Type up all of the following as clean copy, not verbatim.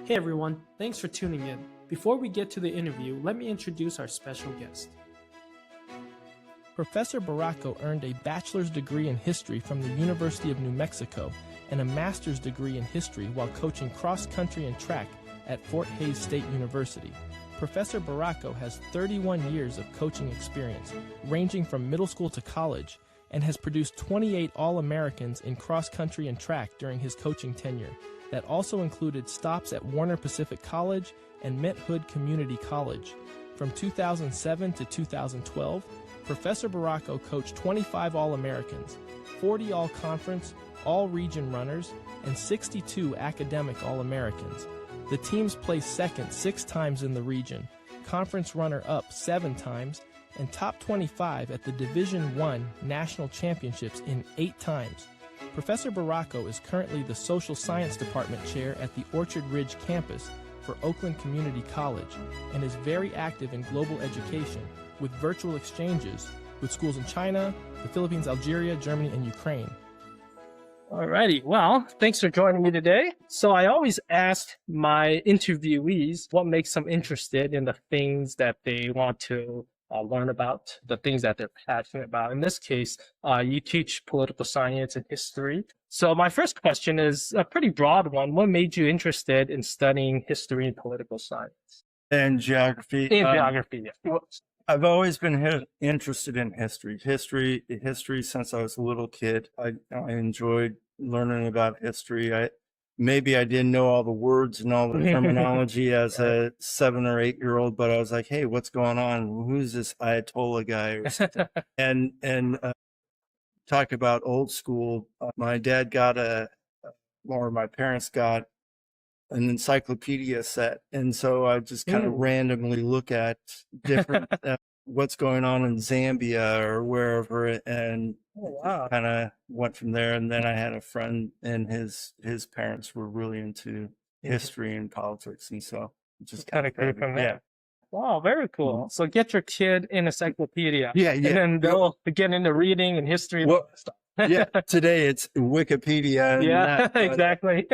Hey everyone, thanks for tuning in. Before we get to the interview, let me introduce our special guest. Professor Barraco earned a bachelor's degree in history from the University of New Mexico and a master's degree in history while coaching cross country and track at Fort Hays State University. Professor Barraco has 31 years of coaching experience, ranging from middle school to college, and has produced 28 All-Americans in cross country and track during his coaching tenure. That also included stops at Warner Pacific College and Mint Hood Community College. From 2007 to 2012, Professor Barraco coached 25 All-Americans, 40 All-Conference, All-Region runners, and 62 academic All-Americans. The teams placed second 6 times in the region, conference runner-up 7 times, and top 25 at the Division I National Championships in 8 times. Professor Barraco is currently the Social Science Department Chair at the Orchard Ridge campus for Oakland Community College and is very active in global education with virtual exchanges with schools in China, the Philippines, Algeria, Germany, and Ukraine. Alrighty, well, thanks for joining me today. So I always ask my interviewees what makes them interested in the things that they want to learn about, the things that they're passionate about. In this case, you teach political science and history. So my first question is a pretty broad one. What made you interested in studying history and political science? And geography. In geography, yeah. I've always been interested in history. History since I was a little kid. I enjoyed learning about history. Maybe I didn't know all the words and all the terminology as a 7 or 8 year old, but I was like, hey, what's going on? Who's this Ayatollah guy or something? and talk about old school. My dad got or my parents got an encyclopedia set. And so I just kind of randomly look at different, what's going on in Zambia or wherever, and kind of went from there. And then I had a friend and his parents were really into history and politics. And so just kind of grew from there. Yeah. Wow, very cool. Mm-hmm. So get your kid in encyclopedia. Yeah. And then they'll get into reading and history and stuff. Yeah, today it's Wikipedia. Yeah, exactly.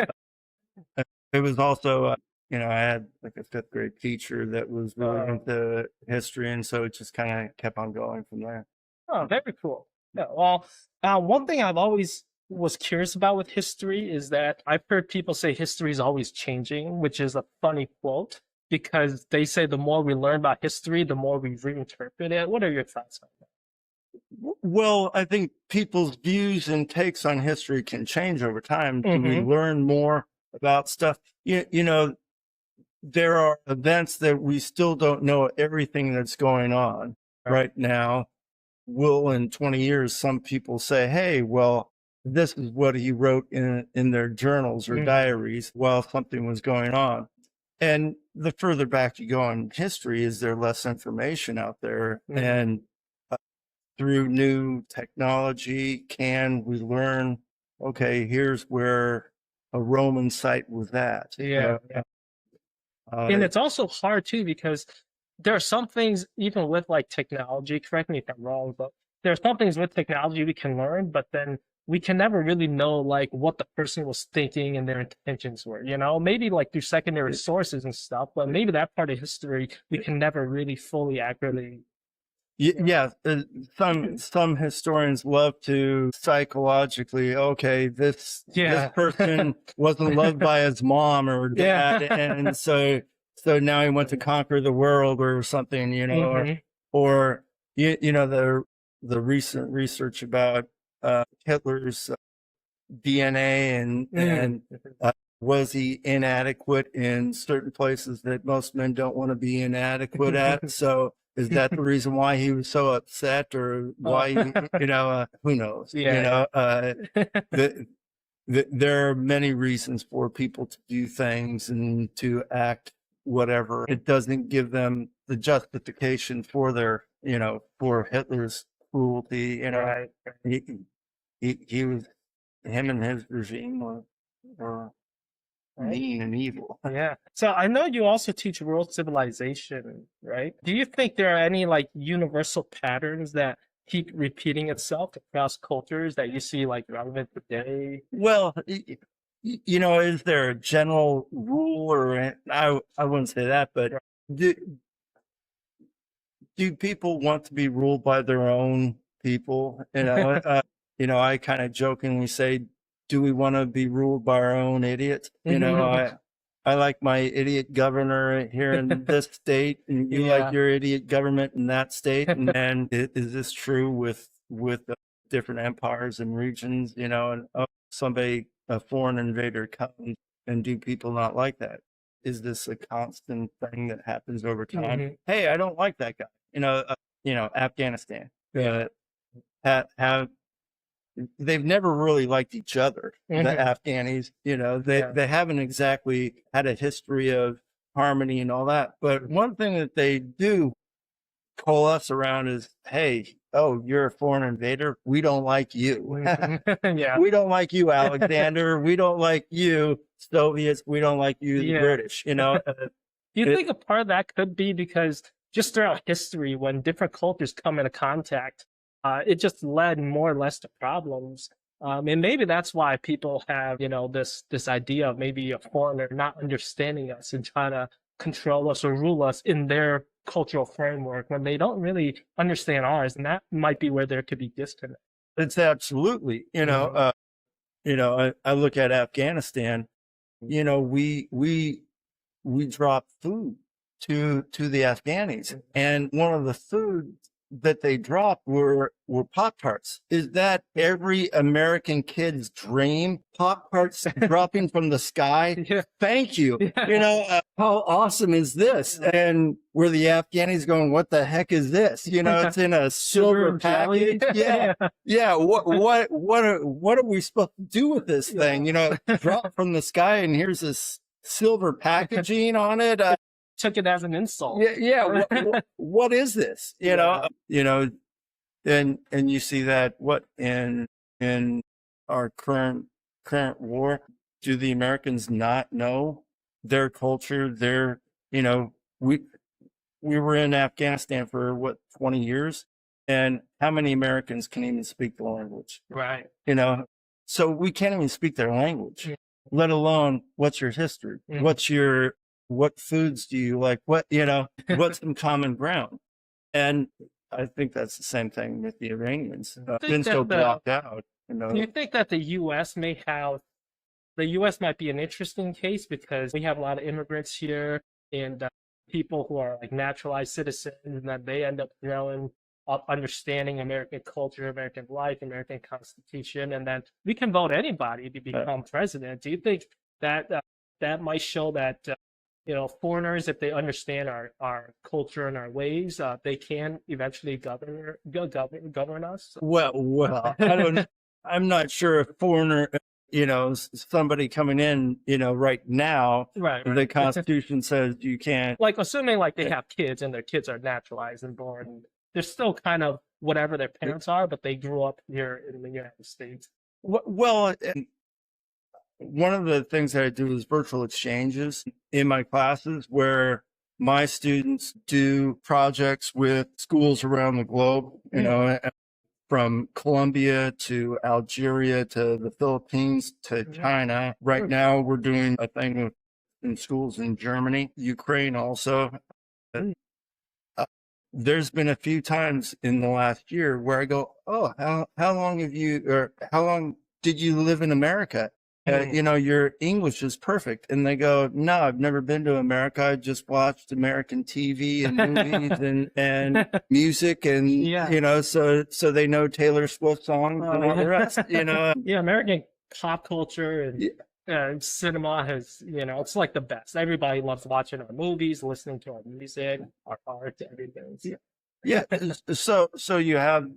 It was also, I had like a 5th grade teacher that was really into history. And so it just kind of kept on going from there. Oh, very cool. Yeah, well, one thing I've always was curious about with history is that I've heard people say history is always changing, which is a funny quote because they say the more we learn about history, the more we reinterpret it. What are your thoughts on that? Well, I think people's views and takes on history can change over time. Mm-hmm. We learn more about stuff. There are events that we still don't know everything that's going on right now. Will in 20 years, some people say, hey, well, this is what he wrote in their journals or diaries while something was going on. And the further back you go in history, is there less information out there? And through new technology, can we learn, okay, here's where a Roman site was at. Yeah. And it's also hard too, because there are some things, even with like technology, correct me if I'm wrong, but there are some things with technology we can learn, but then we can never really know like what the person was thinking and their intentions were, maybe like through secondary sources and stuff, but maybe that part of history, we can never really fully accurately. Yeah, some historians love to psychologically, okay, this person wasn't loved by his mom or dad, and so now he went to conquer the world or something, or the recent research about Hitler's DNA and was he inadequate in certain places that most men don't want to be inadequate at? So is that the reason why he was so upset, or why, who knows? There are many reasons for people to do things and to act whatever. It doesn't give them the justification for their, for Hitler's cruelty. He was, him and his regime were mean and evil. Yeah. So I know you also teach world civilization, right? Do you think there are any like universal patterns that keep repeating itself across cultures that you see like relevant today? Well, You know, is there a general rule, or I wouldn't say that, but do, do people want to be ruled by their own people? You know, I kind of jokingly say, do we want to be ruled by our own idiots? You know, I like my idiot governor here in this state, and you like your idiot government in that state. And is this true with different empires and regions? You know, and somebody, a foreign invader, comes, and do people not like that? Is this a constant thing that happens over time? Hey, I don't like that guy. You know, Afghanistan. Have they've never really liked each other. The Afghanis, you know, they haven't exactly had a history of harmony and all that. But one thing that they do coalesce around is, hey, oh, you're a foreign invader. We don't like you. We don't like you, Alexander. We don't like you, Soviets. We don't like you, the British. You know. Do you think a part of that could be because just throughout history, when different cultures come into contact, it just led more or less to problems. And maybe that's why people have, you know, this idea of maybe a foreigner not understanding us and trying to control us or rule us in their cultural framework when they don't really understand ours. And that might be where there could be disconnect. It's absolutely, you know, I look at Afghanistan, you know, we drop food to the Afghanis, and one of the foods that they dropped were Pop-Tarts. Is that every American kid's dream? Pop-Tarts dropping from the sky? Thank you. You know, how awesome is this? And were the Afghanis going, what the heck is this? You know, it's in a silver package. Yeah. What are we supposed to do with this thing? You know, drop from the sky, and here's this silver packaging on it. Took it as an insult. What is this? You know, and you see that in our current war, do the Americans not know their culture? You know, we were in Afghanistan for 20 years, and how many Americans can even speak the language? Right. You know, so we can't even speak their language, let alone what's your history? What foods do you like? What's some common ground? And I think that's the same thing with the Iranians. Been so blocked out. You know. Do you think that the U.S. might be an interesting case because we have a lot of immigrants here and people who are like naturalized citizens, and that they end up growing up understanding American culture, American life, American Constitution, and then we can vote anybody to become president. Do you think that that might show that? You know, foreigners, if they understand our culture and our ways, they can eventually govern us. Well, I don't. I'm not sure if foreigner, you know, somebody coming in, you know, right now, the Constitution says you can't. Like assuming like they have kids and their kids are naturalized and born, they're still kind of whatever their parents are, but they grew up here in the United States. Well. One of the things that I do is virtual exchanges in my classes where my students do projects with schools around the globe, you know, from Colombia to Algeria to the Philippines to China. Right now, we're doing a thing in schools in Germany, Ukraine also. There's been a few times in the last year where I go, oh, how long did you live in America? You know, your English is perfect. And they go, no, I've never been to America. I just watched American TV and movies and music. And, you know, so they know Taylor Swift songs and all the rest, you know. Yeah, American pop culture and cinema has, you know, it's like the best. Everybody loves watching our movies, listening to our music, our art, everything. So. So you have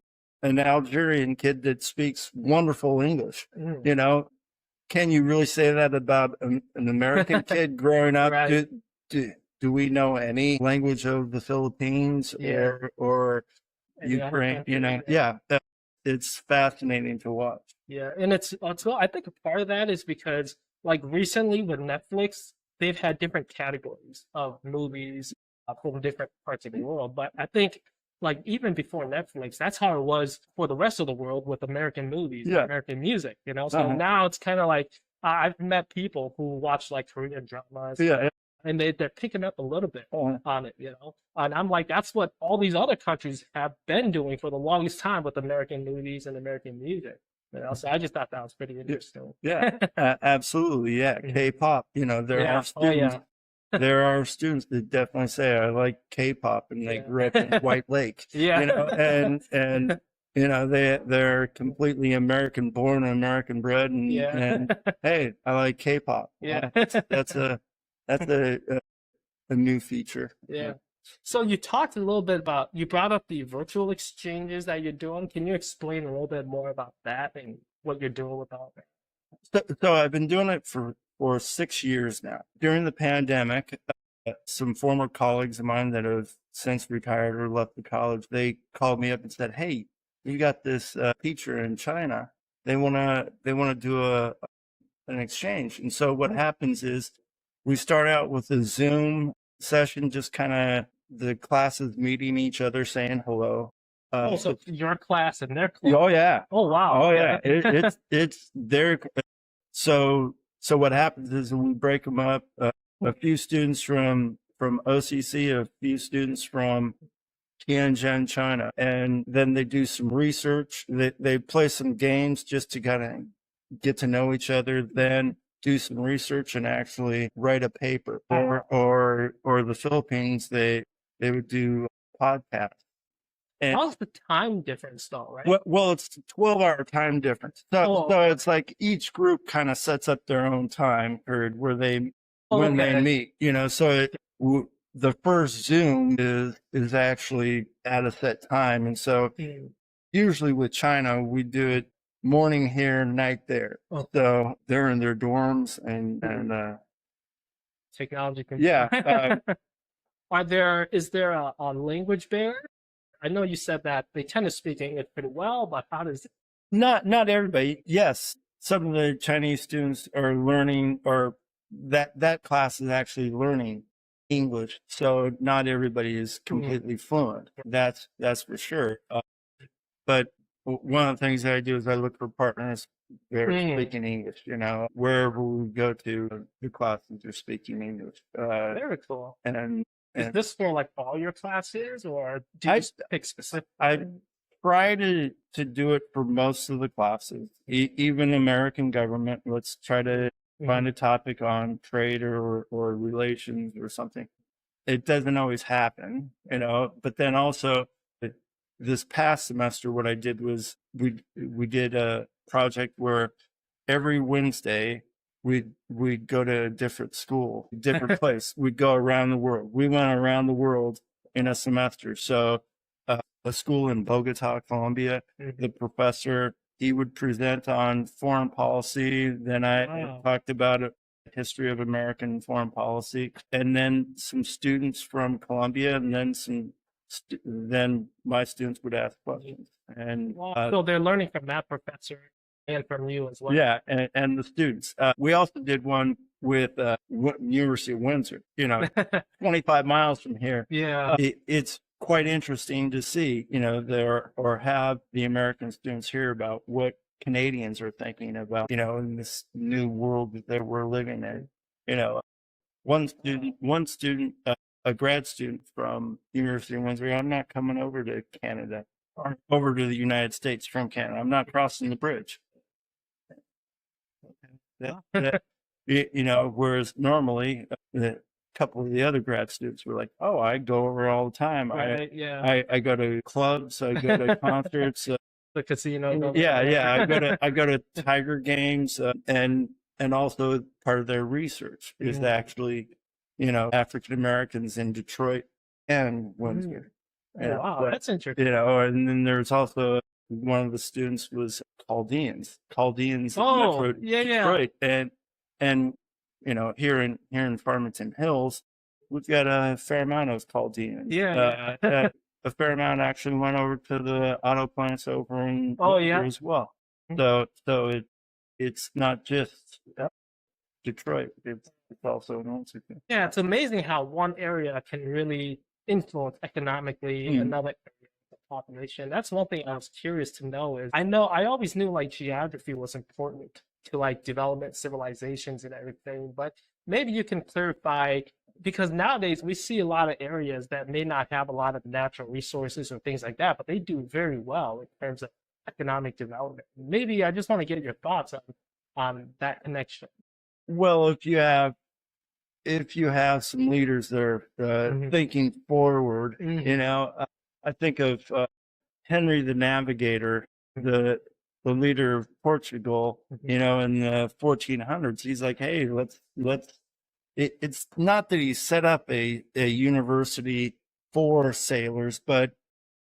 an Algerian kid that speaks wonderful English, you know. Can you really say that about an American kid growing up? Do we know any language of the Philippines or Ukraine? You know, it's fascinating to watch. Yeah, and it's I think a part of that is because like recently with Netflix, they've had different categories of movies from different parts of the world. But I think like even before Netflix, that's how it was for the rest of the world with American movies, American music, you know? So now it's kind of like, I've met people who watch like Korean dramas, Yeah. and they're picking up a little bit Yeah. on it, you know. And I'm like, that's what all these other countries have been doing for the longest time with American movies and American music. You know, so I just thought that was pretty interesting. Yeah, absolutely. Yeah, Mhm. K-pop. There Yeah. are Oh students. yeah. There are students that definitely say I like K-pop, and they grew up in Yeah. White Lake. Yeah. And they're completely American born, American bred, Yeah. and hey, I like K-pop. Yeah. That's a new feature. Yeah. So you talked a little bit about, you brought up the virtual exchanges that you're doing. Can you explain a little bit more about that and what you're doing with all that? So I've been doing it for 6 years now. During the pandemic, some former colleagues of mine that have since retired or left the college, they called me up and said, "Hey, you got this teacher in China. They wanna do an exchange." And so what happens is we start out with a Zoom session, just kind of the classes meeting each other, saying hello. Oh, so your class and their class. Oh yeah. Oh, wow. Oh yeah. It's their. So what happens is we break them up. A few students from OCC, a few students from Tianjin, China, and then they do some research. They play some games just to kind of get to know each other. Then do some research and actually write a paper. Or the Philippines, they would do podcasts. And How's the time difference though, right? well, it's a 12-hour time difference. So it's like each group kind of sets up their own time period where they when they meet. So the first Zoom is actually at a set time, and so usually with China we do it morning here, night there. So they're in their dorms and Technology can. yeah. Is there a language barrier? I know you said that they tend to speak English pretty well, but how does it? Not everybody. Yes, some of the Chinese students are learning, or that class is actually learning English. So not everybody is completely fluent. That's for sure. But one of the things that I do is I look for partners that are speaking English. Wherever we go to, the classes are speaking English. Very cool. And is this for like all your classes, or do you just pick specific? I try to do it for most of the classes, even American government. Let's try to find a topic on trade or relations or something. It doesn't always happen, but then also this past semester, what I did was we did a project where every Wednesday we'd go to a different school, different place. We'd go around the world. We went around the world in a semester. So a school in Bogota, Colombia, the professor, he would present on foreign policy. Then I talked about a history of American foreign policy, and then some students from Colombia, and then then my students would ask questions. And so they're learning from that professor and from you as well. Yeah, and the students. We also did one with University of Windsor, 25 miles from here. Yeah. It's quite interesting to see, or have the American students hear about what Canadians are thinking about, in this new world that we're living in. One student, a grad student from University of Windsor, I'm not coming over to Canada or over to the United States from Canada. I'm not crossing the bridge. Whereas normally a couple of the other grad students were like, "Oh, I go over all the time. Right, I go to clubs, I go to concerts, the casino. I go to Tiger games, and also part of their research is actually, African Americans in Detroit and Windsor. Wow, that's interesting. And then there's also one of the students was Chaldeans in Detroit, and here in Farmington Hills, we've got a fair amount of Chaldeans. A fair amount actually went over to the auto plants over in as well. So it's not just Detroit; it's also in Windsor. Yeah, it's amazing how one area can really influence economically another area of the population. That's one thing I was curious to know. I always knew like geography was important to like development civilizations and everything. But maybe you can clarify because nowadays we see a lot of areas that may not have a lot of natural resources or things like that, but they do very well in terms of economic development. Maybe I just want to get your thoughts on that connection. Well, if you have some leaders that are Hmm. thinking forward, Hmm. I think of Henry the Navigator, the leader of Portugal, Hmm. in the 1400s. He's like, hey, let's. It's not that he set up a university for sailors, but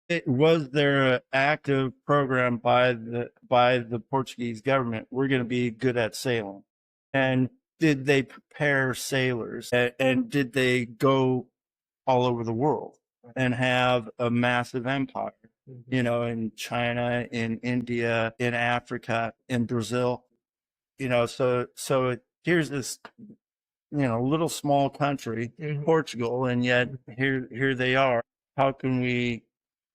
it was their active program by the Portuguese government. We're going to be good at sailing, and did they prepare sailors, and did they go all over the world and have a massive empire? Hmm. In China, in India, in Africa, in Brazil. Here's this little small country, Hmm. Portugal, and yet here they are. How can we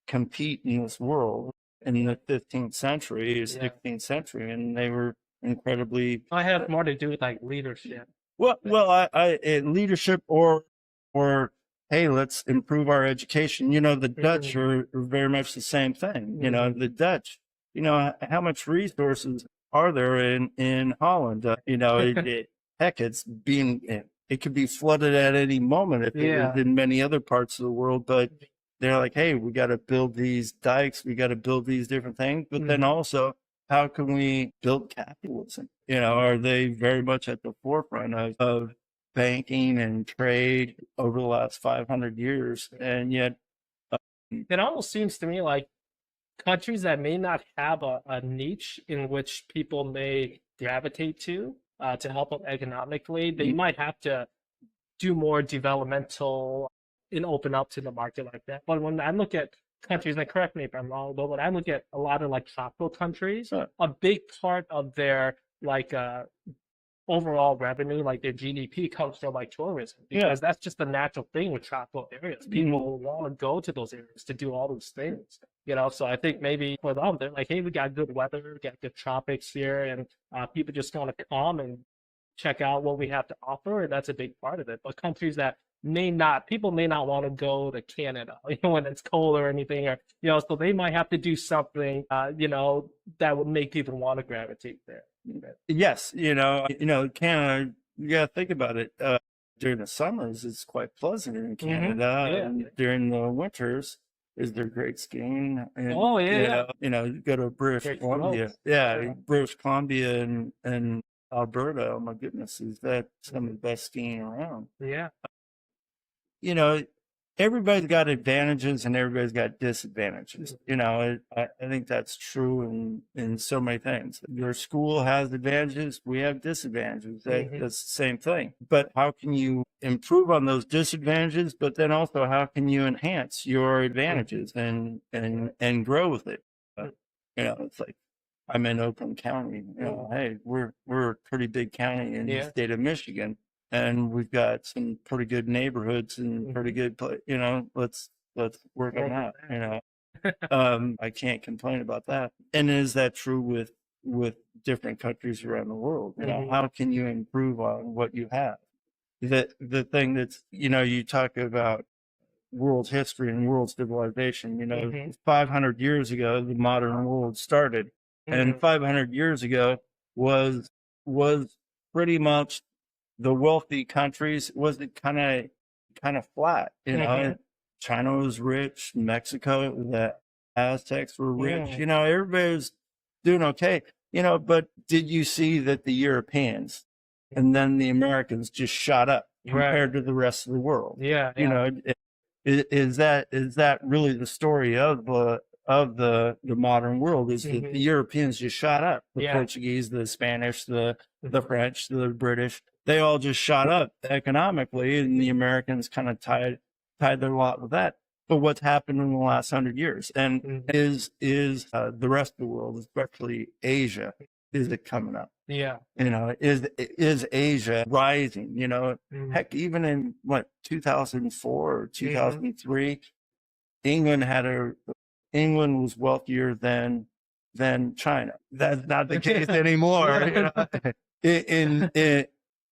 compete in this world in the 15th century, Yeah. 16th century? And they were incredibly I have more to do with like leadership. leadership, or hey, let's improve our education. The Dutch Hmm. are very much the same thing. Hmm. The Dutch. How much resources are there in Holland? Heck, it could be flooded at any moment if it was Yeah. in many other parts of the world. But they're like, hey, we got to build these dikes, we got to build these different things. But then Hmm. also, how can we build capitalism? Are they very much at the forefront of banking and trade over the last 500 years? And yet, It almost seems to me like countries that may not have a niche in which people may gravitate to help them economically, they might have to do more developmental and open up to the market like that. But when I look at countries, and correct me if I'm wrong, but when I look at a lot of like tropical countries, uh, a big part of their like overall revenue, like their GDP, comes from like tourism yeah, because that's just the natural thing with tropical areas. People want to go to those areas to do all those things, So I think maybe for them, they're like, hey, we got good weather, we got good tropics here, and people just want to come and check out what we have to offer, and that's a big part of it. But countries that people may not want to go to Canada, when it's cold or anything, or so they might have to do something, that would make people want to gravitate there. yes, Canada. You got to think about it. During the summers, it's quite pleasant in Hmm. Canada, Yeah. and during the winters, is there great skiing? And Oh yeah, yeah. you go to British Great Columbia, slopes. yeah, Yeah. British Columbia and Alberta. Oh my goodness, is that some of the best skiing around? Yeah. you know, Everybody's got advantages and everybody's got disadvantages. I think that's true in so many things. Your school has advantages, we have disadvantages. Hmm. That's the same thing. But how can you improve on those disadvantages? But then also, how can you enhance your advantages and grow with it? It's like I'm in Oakland County. Hey, we're a pretty big county in the Yeah. state of Michigan, and we've got some pretty good neighborhoods and pretty good, let's work on that. I can't complain about that. And is that true with different countries around the world? Hmm. How can you improve on what you have? The thing that's, you talk about world history and world civilization. Hmm. 500 years ago, the modern world started, and Hmm. 500 years ago was pretty much the wealthy countries was kind of flat. Hmm. China was rich, Mexico, the Aztecs were rich. Hmm. Everybody was doing okay. But did you see that the Europeans and then the Americans just shot up Right. compared to the rest of the world? Yeah. You Yeah. know, is that really the story of the modern world? Is that the Europeans just shot up? The Yeah. Portuguese, the Spanish, the French, the British, they all just shot up economically, and the Americans kind of tied their lot with that. But what's happened in the last 100 years, and Mhm. is the rest of the world, especially Asia, is it coming up? Yeah. Is Asia rising? Mhm. Heck, even in 2004 or 2003, England was wealthier than than China. That's not the case anymore. You know?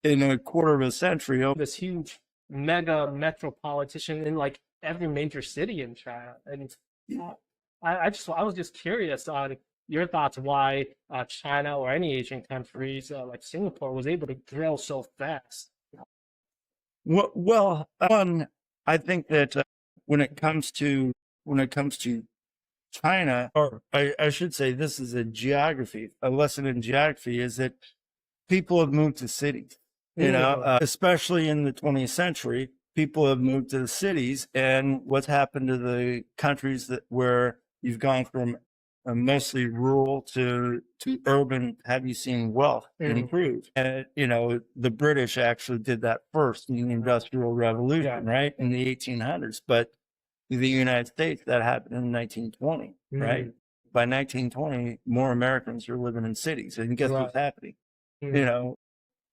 In a quarter of a century, This huge mega metropolitan in like every major city in China. And I was just curious on your thoughts why China or any Asian countries like Singapore was able to grow so fast. well, I think that when it comes to China, or I should say, this is a lesson in geography, is that people have moved to cities. You know, especially in the 20th century, people have moved to the cities, and what's happened to the countries where you've gone from mostly rural to urban, have you seen wealth improve? And, you know, the British actually did that first in the Industrial Revolution, right? In the 1800s. But the United States, that happened in 1920, right? By 1920, more Americans are living in cities. And guess what's happening? You know,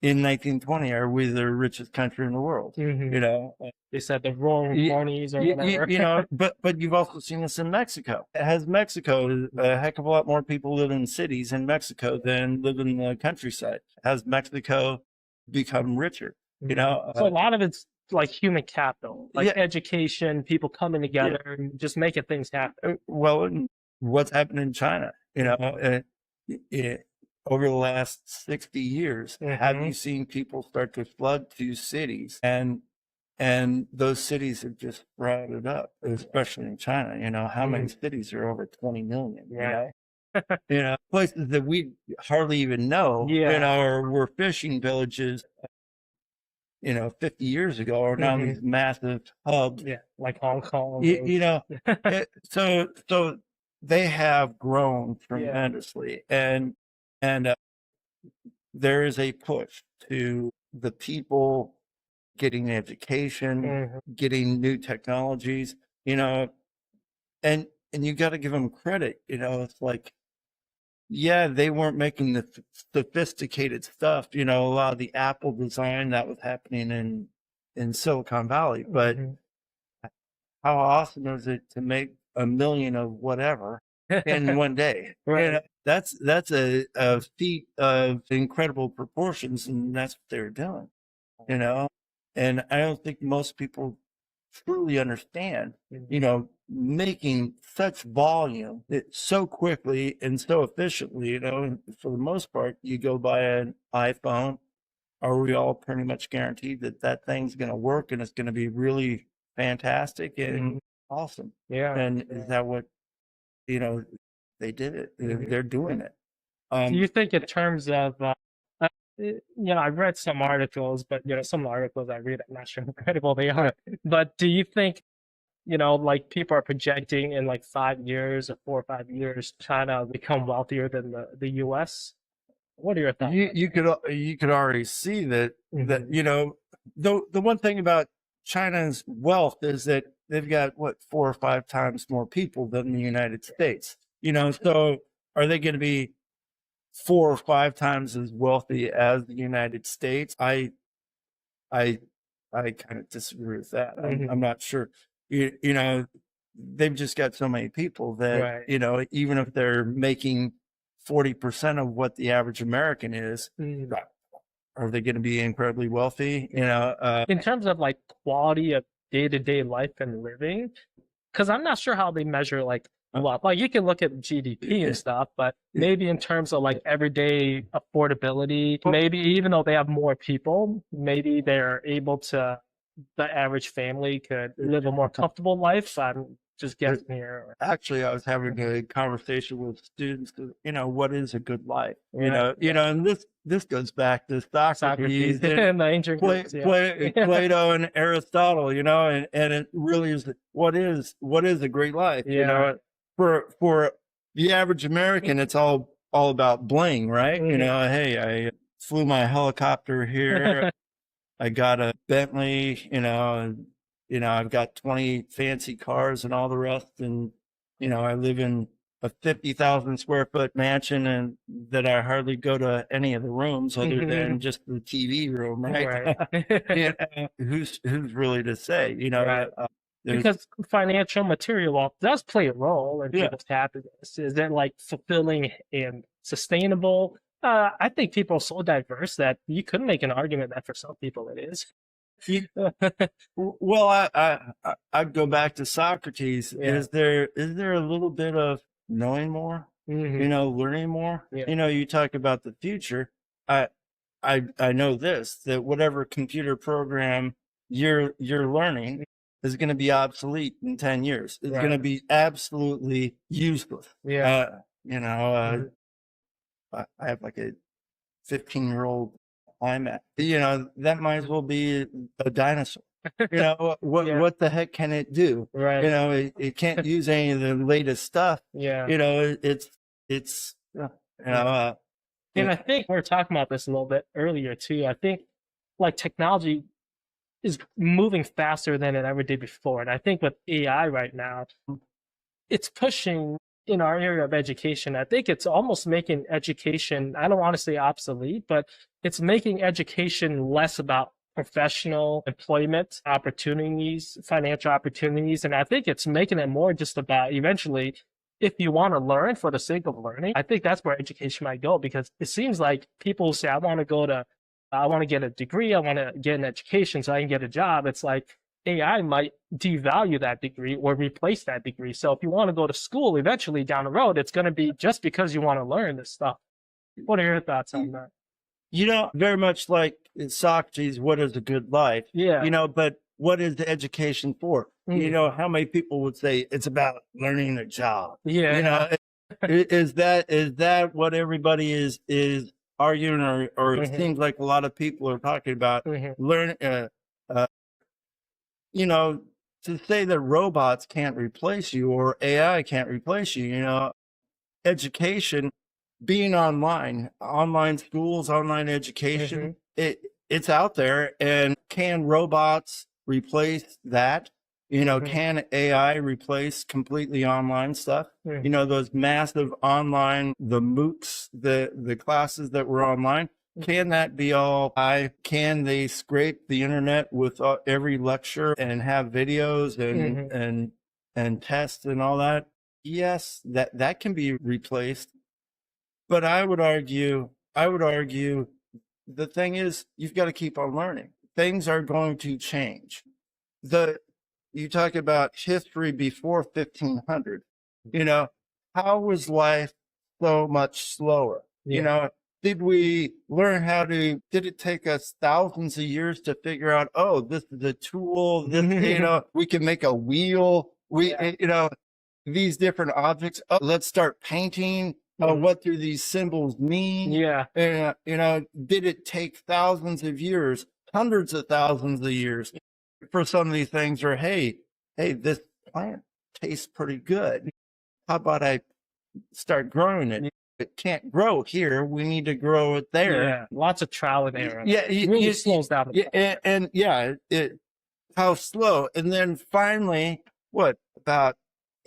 in 1920, are we the richest country in the world? You know, They said the roaring 20s or whatever. you know, but you've also seen this in Mexico. Has Mexico a heck of a lot more people live in cities in Mexico than live in the countryside? Has Mexico become richer? You know, So a lot of it's like human capital, like education, people coming together and just making things happen. Well, what's happened in China? You know, over the last 60 years, have you seen people start to flood to cities? And those cities have just sprouted up, especially in China. You know, how many cities are over 20 million? You know, places that we hardly even know, you know, or were fishing villages, you know, 50 years ago, are now these massive hubs. Like Hong Kong. You know, so they have grown tremendously. And there is a push to the people getting education, getting new technologies, you know, and you got to give them credit. You know, it's like, yeah, they weren't making the sophisticated stuff, you know, a lot of the Apple design that was happening in Silicon Valley. But how awesome is it to make 1 million of whatever in one day? You know, that's a feat of incredible proportions, and that's what they're doing, you know. And I don't think most people truly understand, you know, making such volume so quickly and so efficiently. You know, and for the most part, you go buy an iPhone, are we all pretty much guaranteed that that thing's going to work and it's going to be really fantastic and awesome? And is that what, you know, they did it? They're doing it. Do you think in terms of, you know, I've read some articles, but, you know, some articles I read, I'm not sure how credible they are. But do you think, you know, like people are projecting in like 5 years or 4 or 5 years, China will become wealthier than the US? What are your thoughts? You could already see that, you know, the one thing about China's wealth is that they've got 4 or 5 times more people than the United States, you know, so are they going to be 4 or 5 times as wealthy as the United States? I kind of disagree with that. I'm not sure. You know, they've just got so many people that, you know, even if they're making 40% of what the average American is, are they going to be incredibly wealthy? You know, in terms of like quality of day-to-day life and living, because I'm not sure how they measure like wealth. Like you can look at GDP and stuff, but maybe in terms of like everyday affordability, maybe even though they have more people, maybe they're able to, the average family could live a more comfortable life. I'm just guessing here. Actually, I was having a conversation with students, you know, what is a good life? You know, and this goes back to Socrates and the ancient Plato and Aristotle, you know, and it really is what is a great life? You know, for the average American, it's all about bling, right? You know, hey, I flew my helicopter here. I got a Bentley, you know, I've got 20 fancy cars and all the rest. And, you know, I live in a 50,000 square foot mansion and that I hardly go to any of the rooms other than just the TV room, right? You know, who's really to say, you know, There's, Because financial material wealth does play a role in yeah, people's happiness. Is it like fulfilling and sustainable? I think people are so diverse that you could make an argument that for some people it is. you- well, I'd go back to Socrates. Yeah. Is there a little bit of knowing more? Hmm. Learning more? Yeah. You talk about the future. I know this, that whatever computer program you're learning is going to be obsolete in 10 years. It's going to Right. be absolutely useless. Yeah. Mhm. I have like a 15-year-old iMac. That might as well be a dinosaur. Yeah. What the heck can it do? Right. It can't use any of the latest stuff. Yeah. It's And I think we were talking about this a little bit earlier too. I think like technology is moving faster than it ever did before. And I think with AI right now, it's pushing in our area of education. I think it's almost making education, I don't want to say obsolete, but it's making education less about professional employment opportunities, financial opportunities. And I think it's making it more just about eventually, if you want to learn for the sake of learning, I think that's where education might go, because it seems like people say, I want to get a degree, I want to get an education so I can get a job. It's like AI might devalue that degree or replace that degree. So if you want to go to school eventually down the road, it's going to be just because you want to learn this stuff. What are your thoughts on that? very much like Socrates, what is a good life? Yeah. But what is the education for? Mm. How many people would say it's about learning a job? Yeah. Is that what everybody is arguing, or it Mhm. seems like a lot of people are talking about Mhm. learn, to say that robots can't replace you or AI can't replace you, education, being online schools, online education, it's out there. And can robots replace that? Mhm. Can AI replace completely online stuff? Mhm. Those massive online, the MOOCs, the classes that were online, can that be all can they scrape the internet with every lecture and have videos and tests and all that? Yes, that can be replaced. But I would argue the thing is, you've got to keep on learning. Things are going to change. You talk about history before 1500, how was life so much slower? Yeah. Did we learn did it take us thousands of years to figure out, oh, this is a tool, we can make a wheel, these different objects. Oh, let's start painting. Oh, what do these symbols mean? Yeah. And, did it take thousands of years, hundreds of thousands of years for some of these things? Or, hey, this plant tastes pretty good. How about I start growing it? It can't grow here. We need to grow it there. Yeah. Lots of trial and error. Yeah. It really slows down. How slow. And then finally, about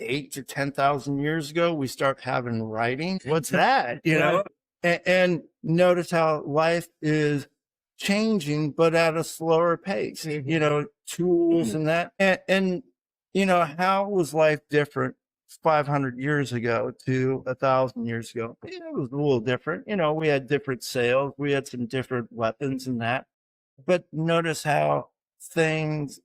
8 to 10,000 years ago, we start having writing. What's that? And notice how life is changing, but at a slower pace, tools and that. And how was life different 500 years ago to 1,000 years ago? It was a little different. We had different sails, we had some different weapons and that. But notice how things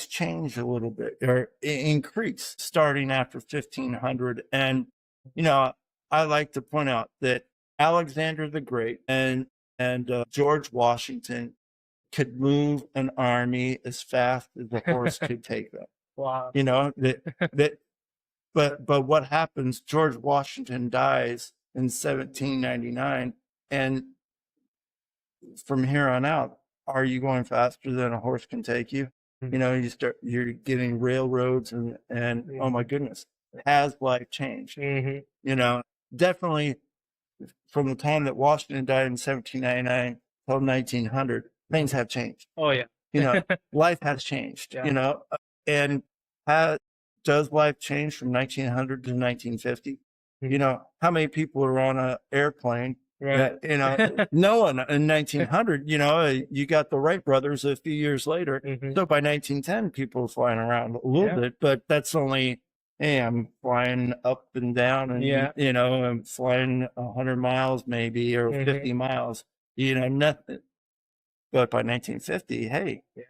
change a little bit or increase starting after 1500. And, I like to point out that Alexander the Great and George Washington could move an army as fast as a horse could take them. Wow. But what happens? George Washington dies in 1799, and from here on out, are you going faster than a horse can take you? You're getting railroads and oh my goodness, has life changed? Definitely from the time that Washington died in 1799 till 1900, things have changed. Oh yeah. Life has changed, Yeah. And does life change from 1900 to 1950? How many people are on an airplane Right. no one in 1900, you got the Wright brothers a few years later. Mhm. So by 1910, people were flying around a little Yeah. bit, but that's only, hey, I'm flying up and down and, Yeah. I'm flying 100 miles maybe or Mhm. 50 miles, nothing. But by 1950, hey, Yeah.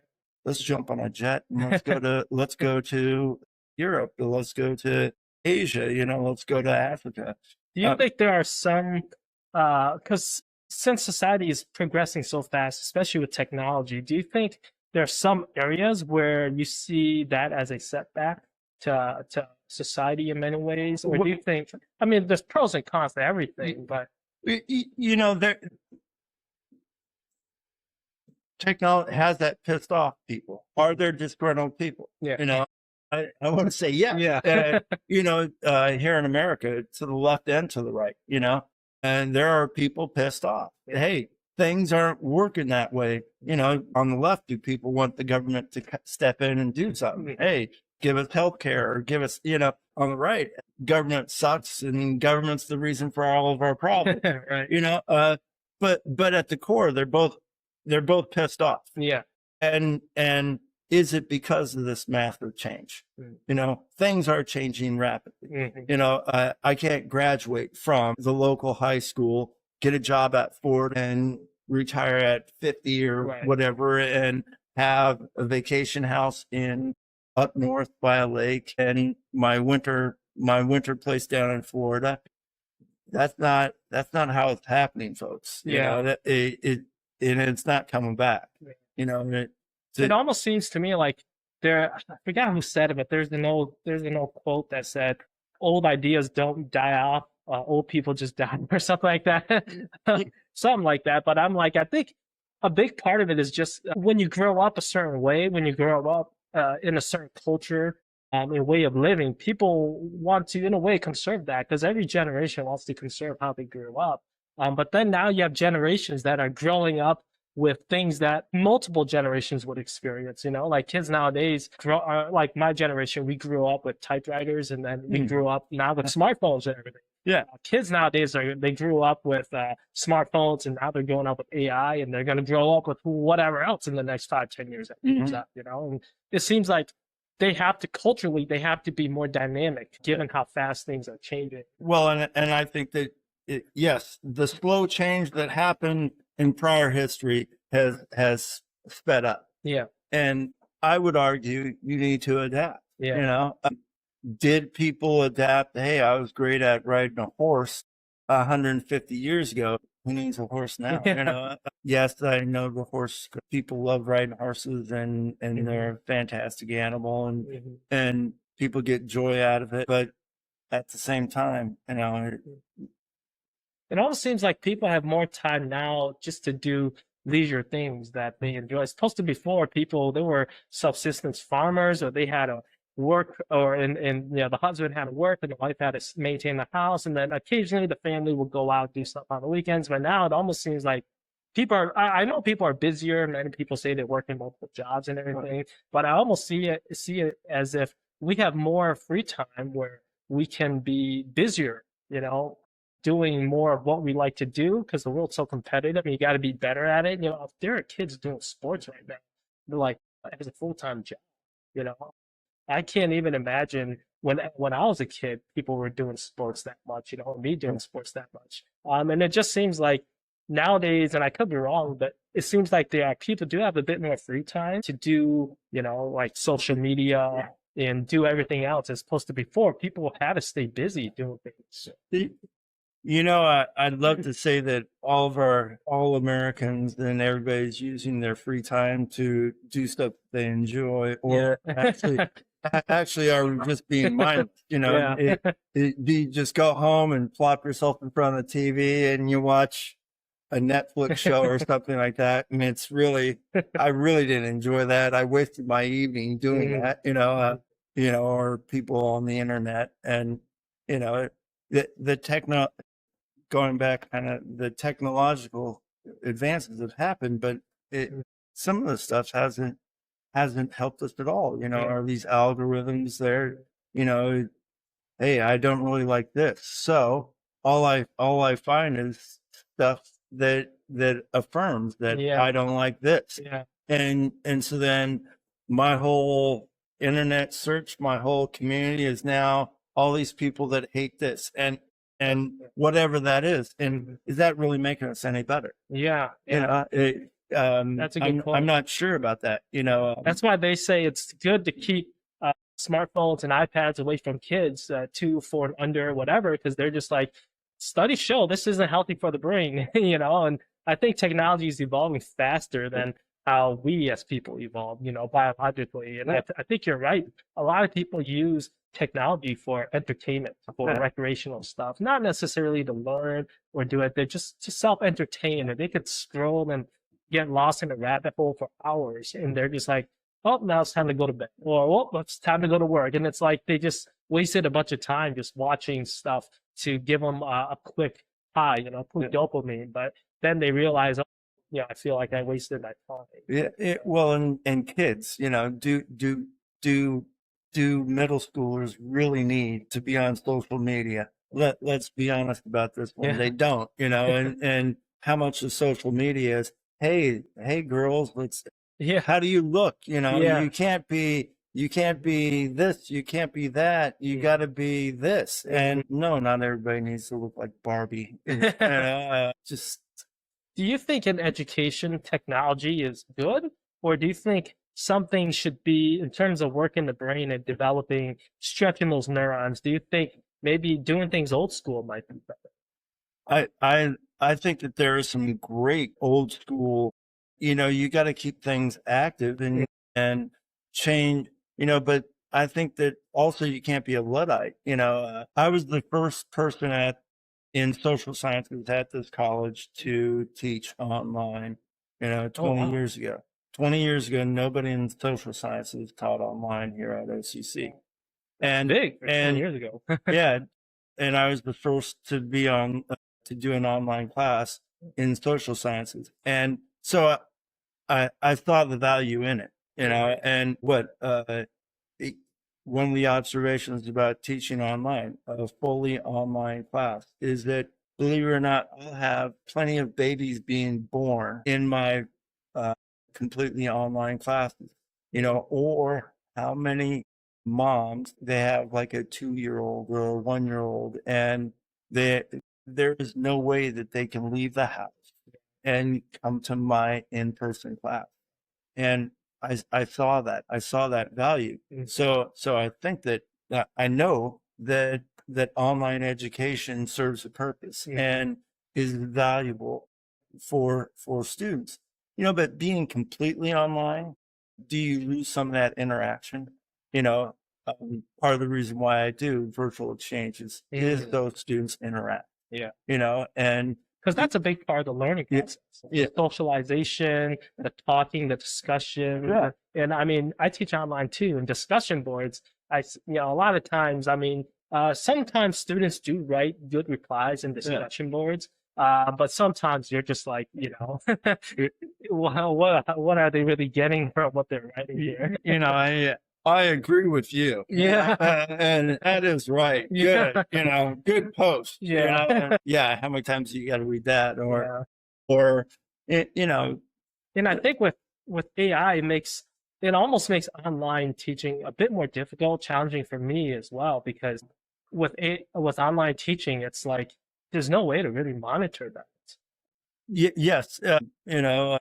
let's jump on a jet and let's go to Europe. Let's go to Asia, let's go to Africa. Do you think there are some, because since society is progressing so fast, especially with technology, do you think there are some areas where you see that as a setback to society in many ways? Or do you think, I mean, there's pros and cons to everything, but there technology has that pissed off people. Are there disgruntled people? yeah. I want to say yes. Yeah. Here in America, to the left and to the right, and there are people pissed off. Yeah. Hey, things aren't working that way. On the left, do people want the government to step in and do something? Hey, give us health care or give us, on the right, government sucks and government's the reason for all of our problems, Right. but at the core, they're both pissed off. Yeah. And is it because of this massive change? Things are changing rapidly. Mhm. I can't graduate from the local high school, get a job at Ford and retire at 50 or Right. whatever and have a vacation house in up north by a lake and my winter place down in Florida. That's not how it's happening, folks. Yeah. And it's not coming back. It almost seems to me like I forgot who said it, but there's an old quote that said, "Old ideas don't die off, old people just die," or something like that, something like that. But I'm like, I think a big part of it is just when you grow up a certain way, when you grow up in a certain culture, and way of living, people want to, in a way, conserve that because every generation wants to conserve how they grew up. But then now you have generations that are growing up with things that multiple generations would experience, like kids nowadays like my generation, we grew up with typewriters and then we grew up now with smartphones and everything. Yeah. Kids nowadays they grew up with smartphones and now they're growing up with AI and they're going to grow up with whatever else in the next 5-10 years. And it seems like they have to be more dynamic given how fast things are changing. Well, and I think that yes, the slow change that happened in prior history has sped up. Yeah. And I would argue you need to adapt. Yeah. Did people adapt? Hey, I was great at riding a horse 150 years ago. Who needs a horse now? Yes, I know the horse. People love riding horses, and they're a fantastic animal, and people get joy out of it. But at the same time, it almost seems like people have more time now just to do leisure things that they enjoy. It's supposed to before people, they were subsistence farmers or they had to work and the husband had to work and the wife had to maintain the house. And then occasionally the family would go out, do stuff on the weekends. But now it almost seems like I know people are busier. Many people say they work in multiple jobs and everything, but I almost see it as if we have more free time where we can be busier, doing more of what we like to do because the world's so competitive and you got to be better at it. If there are kids doing sports right now, they're like, as a full-time job, I can't even imagine when I was a kid, people were doing sports that much, me doing sports that much. And it just seems like nowadays, and I could be wrong, but it seems like people do have a bit more free time to do, like social media and do everything else as opposed to before. People had to stay busy doing things. I'd love to say that all Americans and everybody's using their free time to do stuff they enjoy, or actually are just being mindless. You just go home and plop yourself in front of the TV and you watch a Netflix show or something like that. And it's really, I really didn't enjoy that. I wasted my evening doing that, or people on the internet and, going back, kind of the technological advances have happened, but some of the stuff hasn't helped us at all. Are these algorithms there? Hey, I don't really like this, so all I find is stuff that affirms that Yeah. I don't like this. Yeah. And so then my whole internet search, my whole community is now all these people that hate this and whatever that is. And is that really making us any better? Yeah. You know, That's a good point. I'm not sure about that. You know, That's why they say it's good to keep smartphones and iPads away from kids, 2, 4, and under, whatever, because they're just like, studies show this isn't healthy for the brain, you know. And I think technology is evolving faster than how we as people evolve, you know, biologically. And I think you're right. A lot of people use technology for entertainment, for recreational stuff, not necessarily to learn or do it. They're just to self-entertain, and they could scroll and get lost in a rabbit hole for hours, and they're just like, oh, now it's time to go to bed, or oh, it's time to go to work. And it's like they just wasted a bunch of time just watching stuff to give them a quick high, you know, quick dopamine. But then they realize, oh, yeah, I feel like I wasted my time. Yeah, well, and kids, you know, do middle schoolers really need to be on social media? Let's be honest about this one. Yeah. They don't, you know, and how much of social media is, hey, girls, how do you look? You know, you can't be this, you can't be that, you got to be this. And no, not everybody needs to look like Barbie. You know, just. Do you think in education technology is good, or do you think something should be, in terms of working the brain and developing, stretching those neurons, do you think maybe doing things old school might be better? I think that there is some great old school, you know, you got to keep things active and change, you know, but I think that also you can't be a Luddite. You know, I was the first person in social sciences at this college to teach online, you know, 20 years ago. 20 years ago, nobody in social sciences taught online here at OCC. And 20 years ago. yeah. And I was the first to be to do an online class in social sciences. And so I saw the value in it, you know, and one of the observations about teaching online, a fully online class, is that, believe it or not, I'll have plenty of babies being born in my completely online classes, you know, or how many moms, they have like a 2-year-old or a 1-year-old, and there is no way that they can leave the house and come to my in-person class. And I saw that value. So I think that I know that online education serves a purpose and is valuable for students, you know, but being completely online, do you lose some of that interaction? You know, part of the reason why I do virtual exchanges is those students interact. Yeah. You know, and because that's a big part of the learning process. The socialization, the talking, the discussion. Yeah. And I mean, I teach online too, and discussion boards. A lot of times, I mean, sometimes students do write good replies in discussion boards. But sometimes you're just like, you know, what are they really getting from what they're writing here? You know, I agree with you. Yeah. And that is right. Good. You know, good post. Yeah. You know? Yeah. How many times do you got to read that? Or, you know. And I think with AI, it almost makes online teaching a bit more difficult, challenging for me as well, because with online teaching, it's like, there's no way to really monitor that. Yes. You know,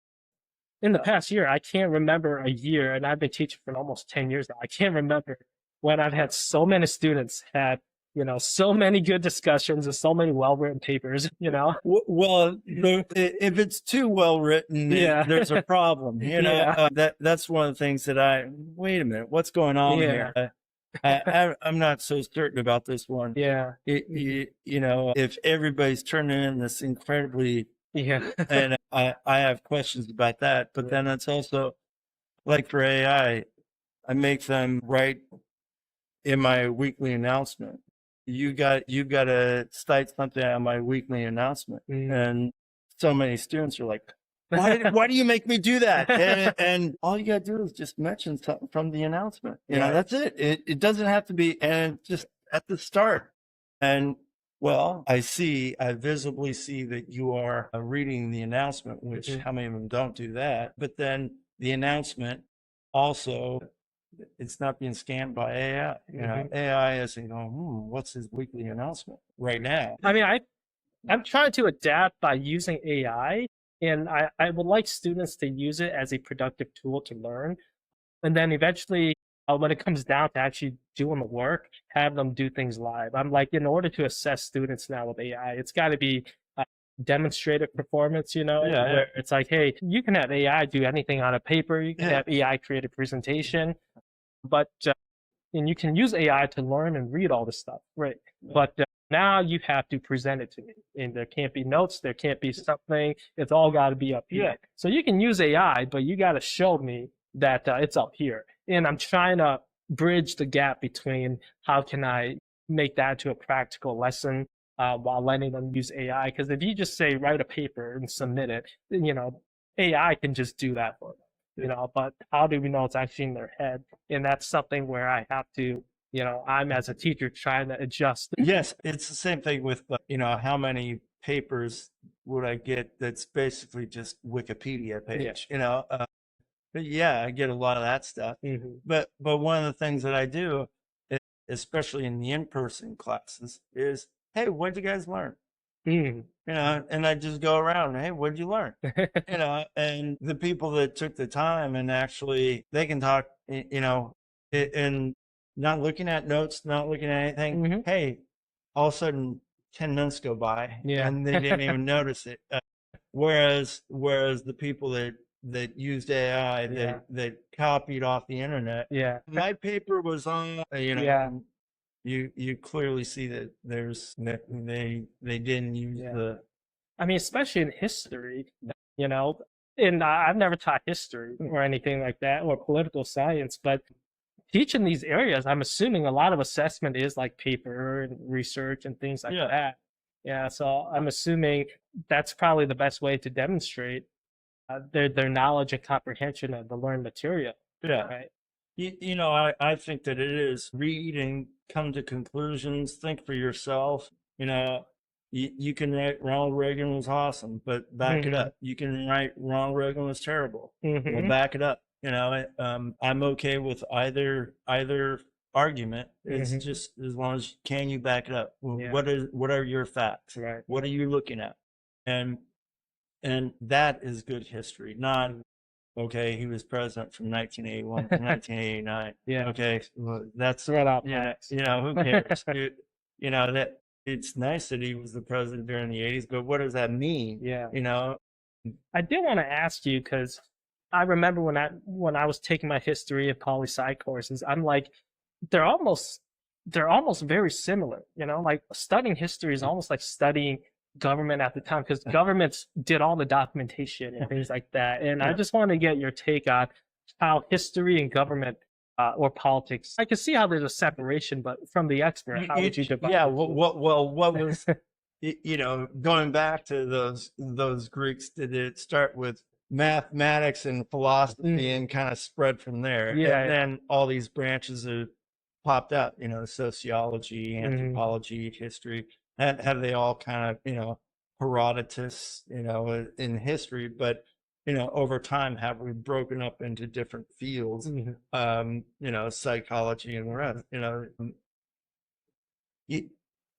in the past year, I can't remember a year, and I've been teaching for almost 10 years now. I can't remember when I've had so many students had, you know, so many good discussions and so many well-written papers, you know? Well, if it's too well-written, there's a problem, you know? That's one of the things that wait a minute, what's going on here? I'm not so certain about this one. Yeah. You know, if everybody's turning in this incredibly, and I have questions about that, but then it's also like for AI, I make them write in my weekly announcement. You got to cite something on my weekly announcement. And so many students are like, why do you make me do that? And all you got to do is just mention something from the announcement. You know, that's it. It doesn't have to be, and just at the start. And Well, I visibly see that you are reading the announcement, which Mhm. how many of them don't do that? But then the announcement also, it's not being scanned by AI. You know, Mhm. AI isn't going, what's his weekly announcement right now? I mean, I'm trying to adapt by using AI, and I would like students to use it as a productive tool to learn. And then eventually, when it comes down to actually doing the work, have them do things live. I'm like, in order to assess students now with AI, it's got to be demonstrative performance, Yeah, yeah. where it's like, hey, you can have AI do anything on a paper, you can Yeah. have AI create a presentation, but and you can use AI to learn and read all this stuff, right? But now you have to present it to me, and there can't be notes, there can't be something. It's all got to be up here. Yeah. So you can use AI, but you got to show me that it's up here. And I'm trying to bridge the gap between how can I make that to a practical lesson while letting them use AI. Because if you just say write a paper and submit it, then, AI can just do that for them. But how do we know it's actually in their head? And that's something where I have to, I'm as a teacher trying to adjust. Yes, it's the same thing with, how many papers would I get that's basically just Wikipedia Yeah. page, but yeah, I get a lot of that stuff. Mhm. But one of the things that I do, especially in the in-person classes, is, hey, what'd you guys learn? Mhm. And I just go around, hey, what'd you learn? And the people that took the time and actually they can talk, and not looking at notes, not looking at anything. Mhm. Hey, all of a sudden 10 minutes go by Yeah. and they didn't even notice it. Whereas the people that used AI Yeah. that copied off the internet, Yeah. my paper was on, Yeah. you clearly see that that they didn't use Yeah. the I mean, especially in history, you know, and I've never taught history or anything like that or political science, but teaching these areas, I'm assuming a lot of assessment is like paper and research and things like yeah. that. Yeah, so I'm assuming that's probably the best way to demonstrate their knowledge and comprehension of the learned material, Yeah. right? I think that it is read and come to conclusions, think for yourself. You can write Ronald Reagan was awesome, but back it Hmm. up. You can write Ronald Reagan was terrible. Well, Hmm. back it up. I'm okay with either argument. It's Hmm. just as long as can you back it up. Well, Yeah, what are your facts? right. What are you looking at? And and that is good history, not Mhm. okay, he was president from 1981 to 1989. Yeah, Okay, well, that's throw it out yeah, facts. who cares? That it's nice that he was the president during the 80s, but what does that mean? Yeah. You know, I did want to ask you because I remember when I was taking my history and poli sci courses, I'm like, they're almost they're almost very similar. Like studying history is almost like studying government at the time because governments did all the documentation and things like that. And I yeah, just want to get your take on how history and government or politics. I can see how there's a separation, but from the expert, how would you divide yeah. the What was going back to those Greeks? Did it start with mathematics and philosophy two? and kind of spread from there, Yeah, and yeah. then all these branches have popped up? Sociology, Mhm. anthropology, history. Have they all kind of Herodotus, in history? But over time, have we broken up into different fields? Mhm. Psychology and the rest. You,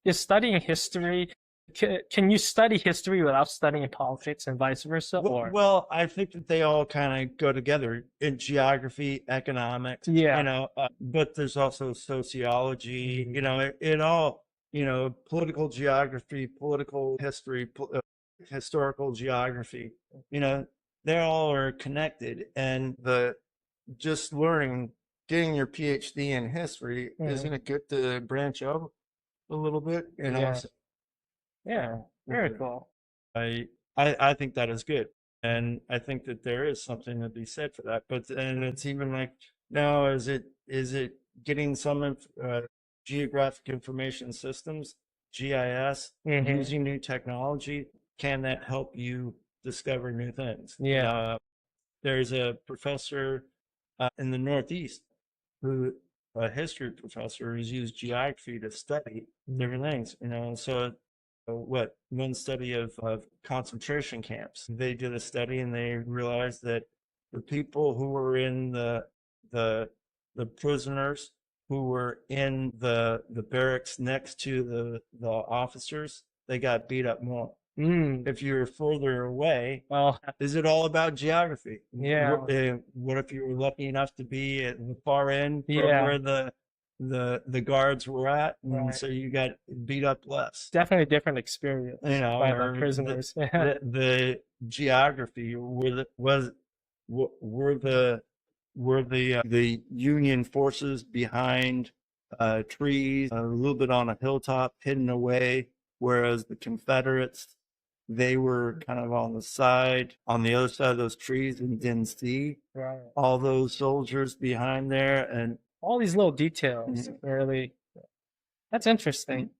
Is studying history, can you study history without studying politics and vice versa? Or, Well, I think that they all kind of go together in geography, economics, yeah. but there's also sociology, Mhm. it all, political geography, political history, historical geography, you know, they all are connected. And just learning, getting your PhD in history, Mhm. isn't it good to branch out a little bit? Yeah. Yeah. Uh, Very cool. I think that is good. And I think that there is something to be said for that. But and it's even like now, is it getting some geographic information systems, GIS, Hmm. using new technology? Can that help you discover new things? Yeah. There's a professor in the Northeast who history professors use geography to study different things, so one study of concentration camps. They did a study and they realized that the people who were in the prisoners who were in the barracks next to the officers, they got beat up more. If you're further away, Well, is it all about geography? yeah, What if you were lucky enough to be at the far end from yeah, where the guards were at, and right. so you got beat up less? Definitely a different experience by the Or prisoners. the geography were the Union forces behind trees, a little bit on a hilltop, hidden away, whereas the Confederates, they were kind of on the other side of those trees, and didn't see Right. all those soldiers behind there. And All these little details, really. That's interesting.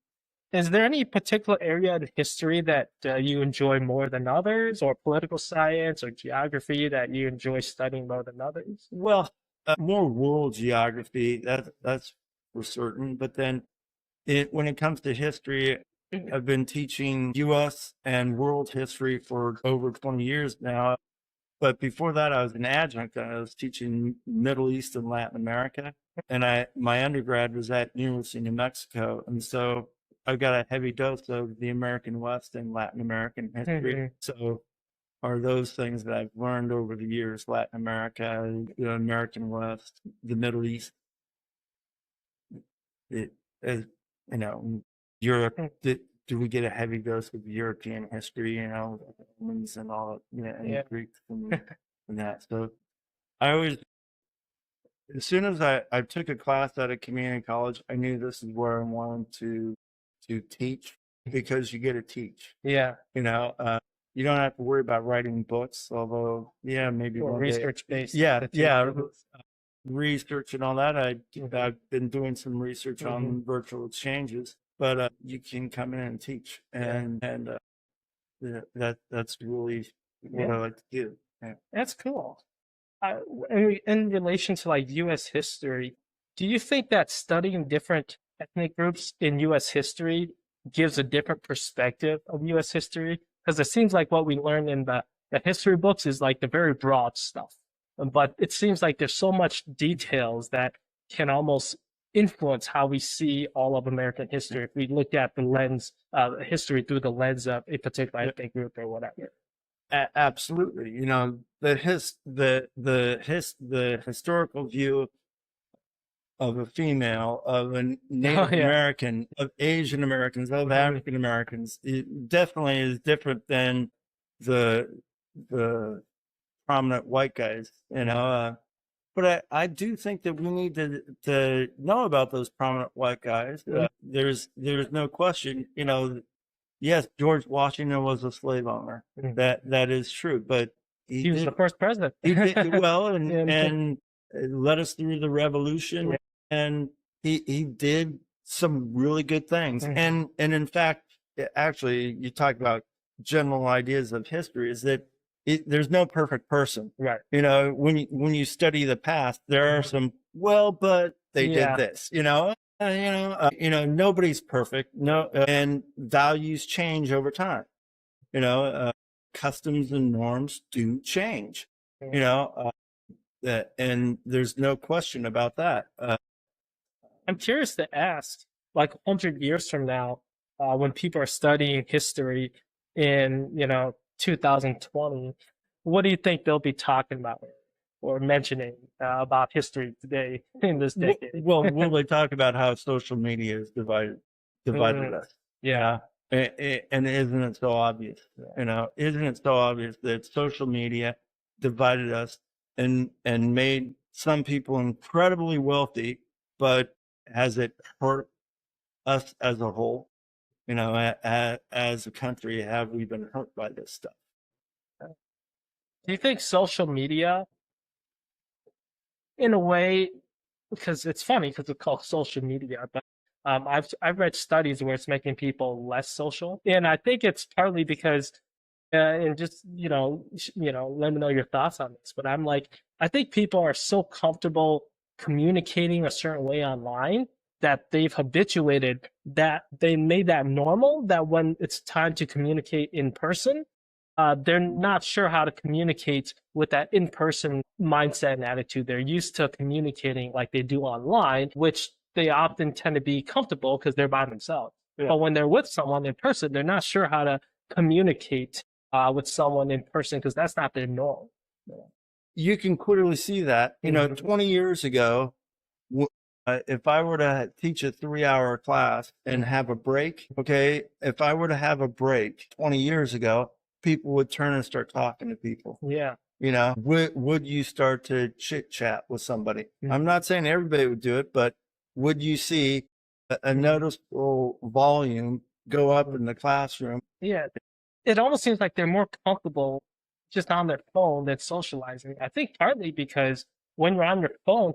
Is there any particular area in history that you enjoy more than others, or political science or geography that you enjoy studying more than others? well, more world geography, that's for certain. But then when it comes to history, I've been teaching U.S. and world history for over 20 years now. But before that, I was an adjunct. I was teaching Middle East and Latin America. And my undergrad was at University of New Mexico. And so I've got a heavy dose of the American West and Latin American history. So are those things that I've learned over the years: Latin America, the American West, the Middle East, Europe. Do we get a heavy dose of European history, Romans and all, and Yeah. Greeks and that. So I always, as soon as I took a class at a community college, I knew this is where I wanted to teach, because you get to teach. Yeah. You don't have to worry about writing books, although maybe Or one day. research based. Research and all that. I've been doing some research on virtual exchanges, but you can come in and teach, and that's really what I like to do. Yeah. That's cool. In relation to like U.S. history, do you think that studying different ethnic groups in U.S. history gives a different perspective of U.S. history? Because it seems like what we learn in the history books is like the very broad stuff. But it seems like there's so much details that can almost influence how we see all of American history if we look at the lens, history through the lens of a particular ethnic group or whatever. Absolutely. The historical view of a female, of a Native American, of Asian Americans, of African Americans, it definitely is different than the prominent white guys, but I do think that we need to know about those prominent white guys. There's no question, yes, George Washington was a slave owner. That is true, but he was the first president. He did well, and led us through the Revolution, and he did some really good things. And in fact, actually, you talk about general ideas of history, is that there's no perfect person, right? When you study the past, there are some, but they did this, nobody's perfect. No, and values change over time. Customs and norms do change. And there's no question about that. I'm curious to ask, like 100 years from now, when people are studying history in 2020, what do you think they'll be talking about or mentioning about history today in this decade? Well, will they talk about how social media has divided us? Yeah. And isn't it so obvious? Isn't it so obvious that social media divided us and made some people incredibly wealthy, but has it hurt us as a whole? As a country, have we been hurt by this stuff? Do you think social media, in a way, because it's funny because it's called social media, but I've read studies where it's making people less social, and I think it's partly because, and just let me know your thoughts on this. But I'm like, I think people are so comfortable communicating a certain way online that they've habituated, that they made that normal, that when it's time to communicate in person, they're not sure how to communicate with that in-person mindset and attitude. They're used to communicating like they do online, which they often tend to be comfortable because they're by themselves. Yeah. But when they're with someone in person, they're not sure how to communicate with someone in person because that's not their norm. You can clearly see that. 20 years ago, if I were to teach a 3-hour class and have a break, okay, if I were to have a break 20 years ago, people would turn and start talking to people. Yeah. Would you start to chit chat with somebody? I'm not saying everybody would do it, but would you see a noticeable volume go up in the classroom? Yeah. It almost seems like they're more comfortable just on their phone than socializing. I think partly because when you're on your phone,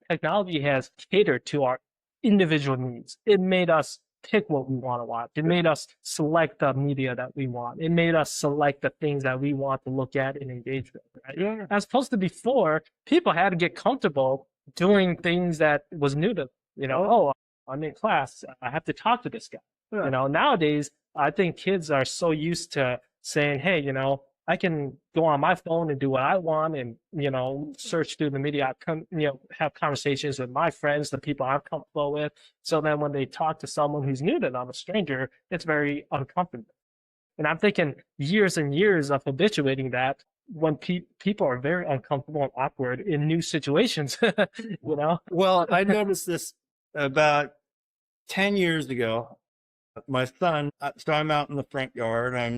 technology has catered to our individual needs. It made us pick what we want to watch. It made us select the media that we want. It made us select the things that we want to look at and engage with. Right? Yeah. As opposed to before, people had to get comfortable doing things that was new to them. Oh, I'm in class. I have to talk to this guy. Yeah. Nowadays, I think kids are so used to saying, hey, I can go on my phone and do what I want and, search through the media. Have conversations with my friends, the people I'm comfortable with. So then when they talk to someone who's new to them, a stranger, it's very uncomfortable. And I'm thinking years and years of habituating that when people are very uncomfortable and awkward in new situations, Well, I noticed this about 10 years ago. My son, so I'm out in the front yard. I'm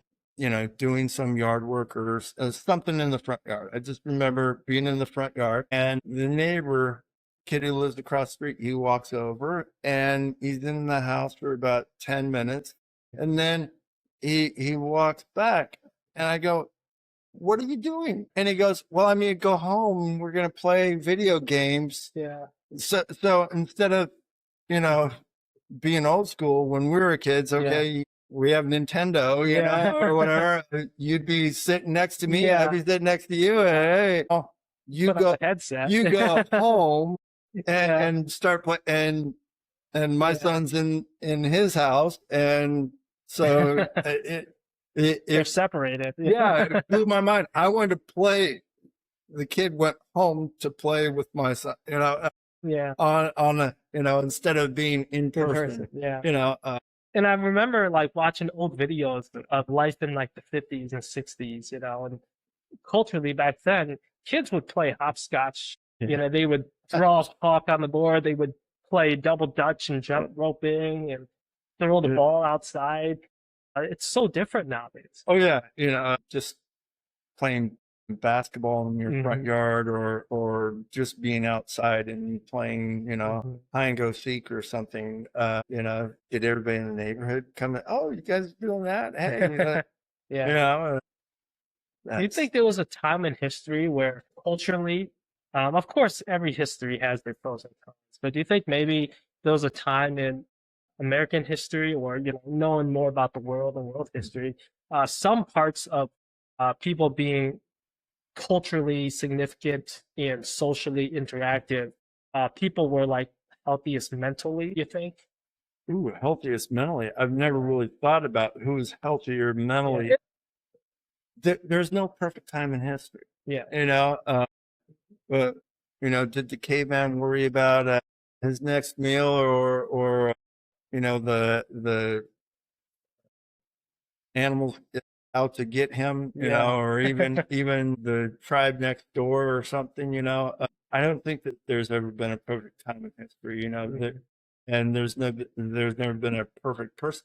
doing some yard work or something in the front yard. I just remember being in the front yard and the neighbor kid who lives across the street, he walks over and he's in the house for about 10 minutes. And then he walks back and I go, what are you doing? And he goes, well, I'm going to go home. We're going to play video games. Yeah. So instead of, being old school when we were kids, okay, we have Nintendo, or whatever. You'd be sitting next to me, I'd be sitting next to you, and hey, you Put go on the headset. you go home and start playing, and my son's in his house, and so They're separated. it blew my mind. I wanted to play. The kid went home to play with my son, on a, instead of being in person. And I remember like watching old videos of life in like the 50s and 60s, and culturally back then, kids would play hopscotch. They would draw a hawk on the board. They would play double dutch and jump roping and throw the ball outside. It's so different nowadays. Oh yeah, just playing basketball in your front yard or just being outside and playing, hide and go seek or something, get everybody in the neighborhood coming, oh, you guys doing that? Hey, Do you think there was a time in history where culturally, of course, every history has their pros and cons, but do you think maybe there was a time in American history or, knowing more about the world and world history, some parts of people being culturally significant and socially interactive, people were like healthiest mentally, you think? Ooh, healthiest mentally. I've never really thought about who's healthier mentally. There's no perfect time in history. But did the caveman worry about his next meal or the animals out to get him, or even the tribe next door or something, I don't think that there's ever been a perfect time in history, and there's never been a perfect person.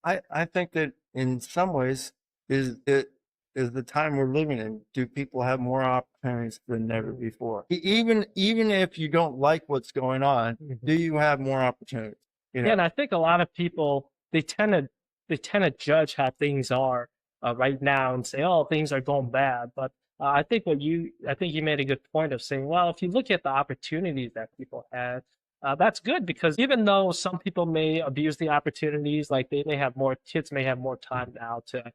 I think that in some ways is the time we're living in. Do people have more opportunities than ever before? Even if you don't like what's going on, do you have more opportunities? Yeah, and I think a lot of people they tend to judge how things are right now and say, oh, things are going bad. But I think you made a good point of saying, well, if you look at the opportunities that people have, that's good because even though some people may abuse the opportunities, like kids may have more time now to,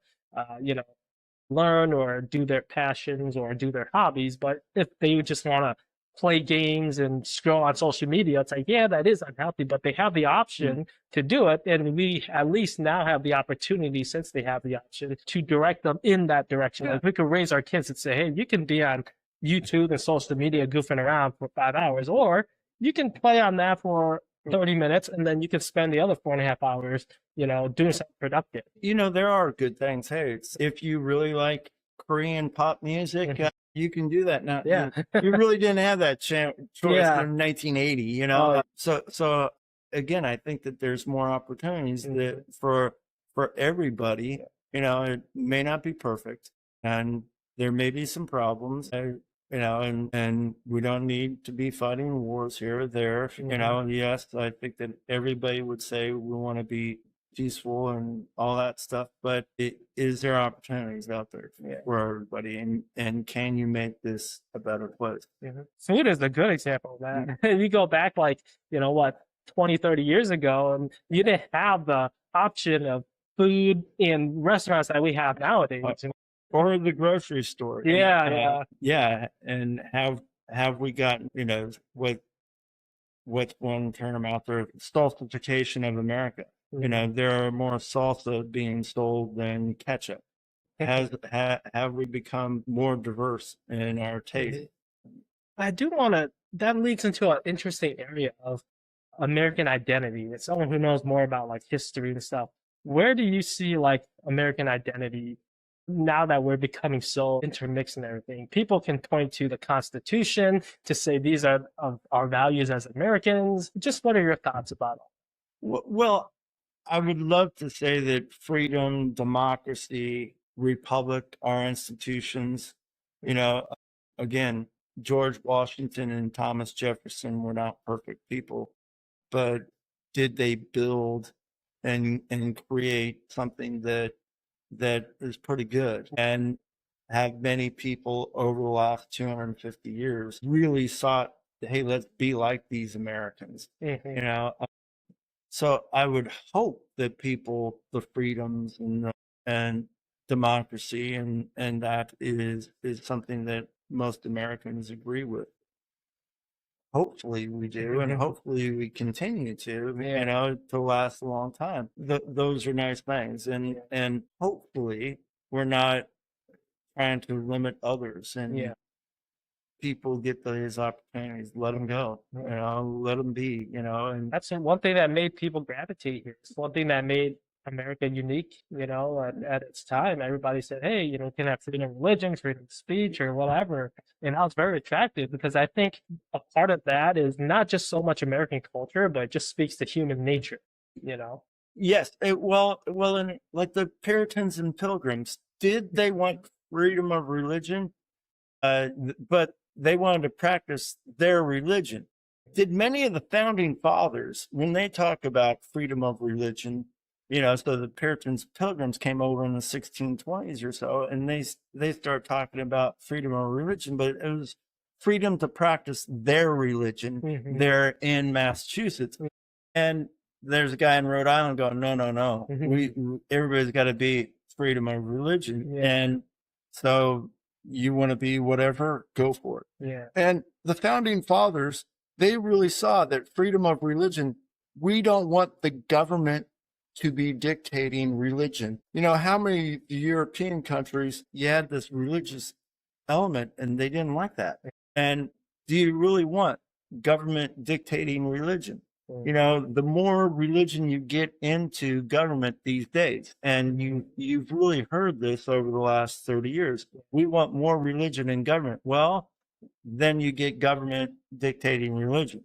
learn or do their passions or do their hobbies. But if they just want to play games and scroll on social media. It's like, yeah, that is unhealthy, but they have the option to do it. And we at least now have the opportunity, since they have the option, to direct them in that direction. Like we could raise our kids and say, hey, you can be on YouTube and social media goofing around for 5 hours, or you can play on that for 30 minutes and then you can spend the other 4.5 hours, doing something productive. There are good things. Hey, if you really like Korean pop music, you can do that now. Yeah. You really didn't have that choice in 1980, Oh. So again, I think that there's more opportunities that for everybody. It may not be perfect, and there may be some problems. And we don't need to be fighting wars here or there. Yes, I think that everybody would say we want to be peaceful and all that stuff, but is there opportunities out there for everybody? And can you make this a better place? Food is a good example of that. You go back 20, 30 years ago, and you didn't have the option of food in restaurants that we have nowadays. Or the grocery store. Yeah. And have we gotten, what's one term out there, stultification of America? There are more salsa being sold than ketchup. Have we become more diverse in our taste? I do want to, that leads into an interesting area of American identity. As someone who knows more about history and stuff, where do you see American identity now that we're becoming so intermixed and everything? People can point to the Constitution to say these are our values as Americans. Just what are your thoughts about it? Well, I would love to say that freedom, democracy, republic are institutions. Again, George Washington and Thomas Jefferson were not perfect people, but did they build and create something that is pretty good, and have many people over the last 250 years really sought, hey, let's be like these Americans. So I would hope that people, the freedoms and democracy and that is something that most Americans agree with. Hopefully we do, and hopefully we continue to, to last a long time. Those are nice things, and hopefully we're not trying to limit others, and people get these opportunities. Let them go, let them be, and that's one thing that made people gravitate here. It's one thing that made America unique, at its time. Everybody said, hey, you can have freedom of religion, freedom of speech, or whatever. And that was very attractive, because I think a part of that is not just so much American culture, but it just speaks to human nature, Yes. Well, and like the Puritans and Pilgrims, did they want freedom of religion? But they wanted to practice their religion. Did many of the founding fathers, when they talk about freedom of religion, so the Puritans, Pilgrims came over in the 1620s or so, and they start talking about freedom of religion, but it was freedom to practice their religion there in Massachusetts. And there's a guy in Rhode Island going, no, everybody's got to be freedom of religion. And so you want to be whatever, go for it. And the founding fathers, they really saw that freedom of religion, we don't want the government to be dictating religion. How many European countries, you had this religious element and they didn't like that. And do you really want government dictating religion? The more religion you get into government these days, and you've really heard this over the last 30 years, we want more religion in government. Well, then you get government dictating religion.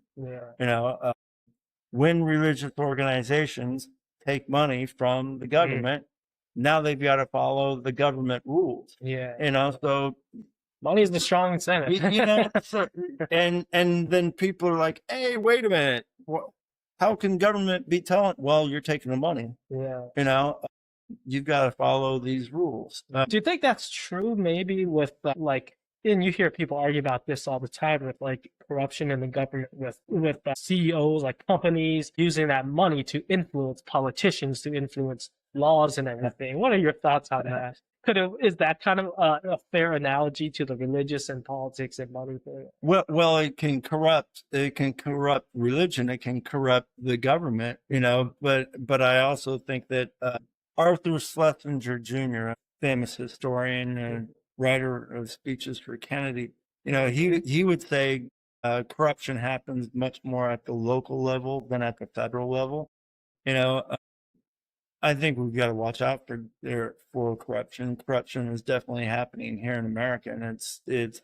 When religious organizations take money from the government, now they've got to follow the government rules. So money is the strong incentive. And then people are like, hey, wait a minute. How can government be telling? Well, you're taking the money. You've got to follow these rules. Do you think that's true? Maybe with and you hear people argue about this all the time with corruption in the government, with CEOs, companies using that money to influence politicians, to influence laws and everything. What are your thoughts on that? Is that kind of a fair analogy to the religious and politics and money thing? Well, it can corrupt. It can corrupt religion. It can corrupt the government. But I also think that Arthur Schlesinger Jr., a famous historian and writer of speeches for Kennedy, he would say corruption happens much more at the local level than at the federal level. I think we've got to watch out for corruption. Corruption is definitely happening here in America, and it's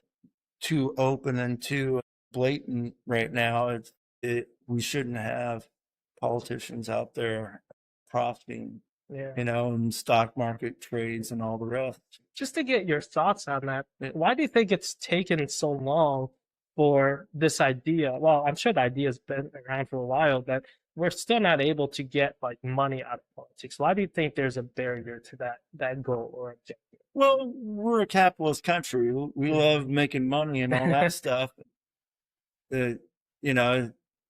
too open and too blatant right now. We shouldn't have politicians out there profiting, Yeah. in stock market trades and all the rest. Just to get your thoughts on that, why do you think it's taken so long for this idea? Well, I'm sure the idea's been around for a while, that we're still not able to get like money out of politics. Why do you think there's a barrier to that goal or objective? Well, we're a capitalist country. We love making money and all that stuff. There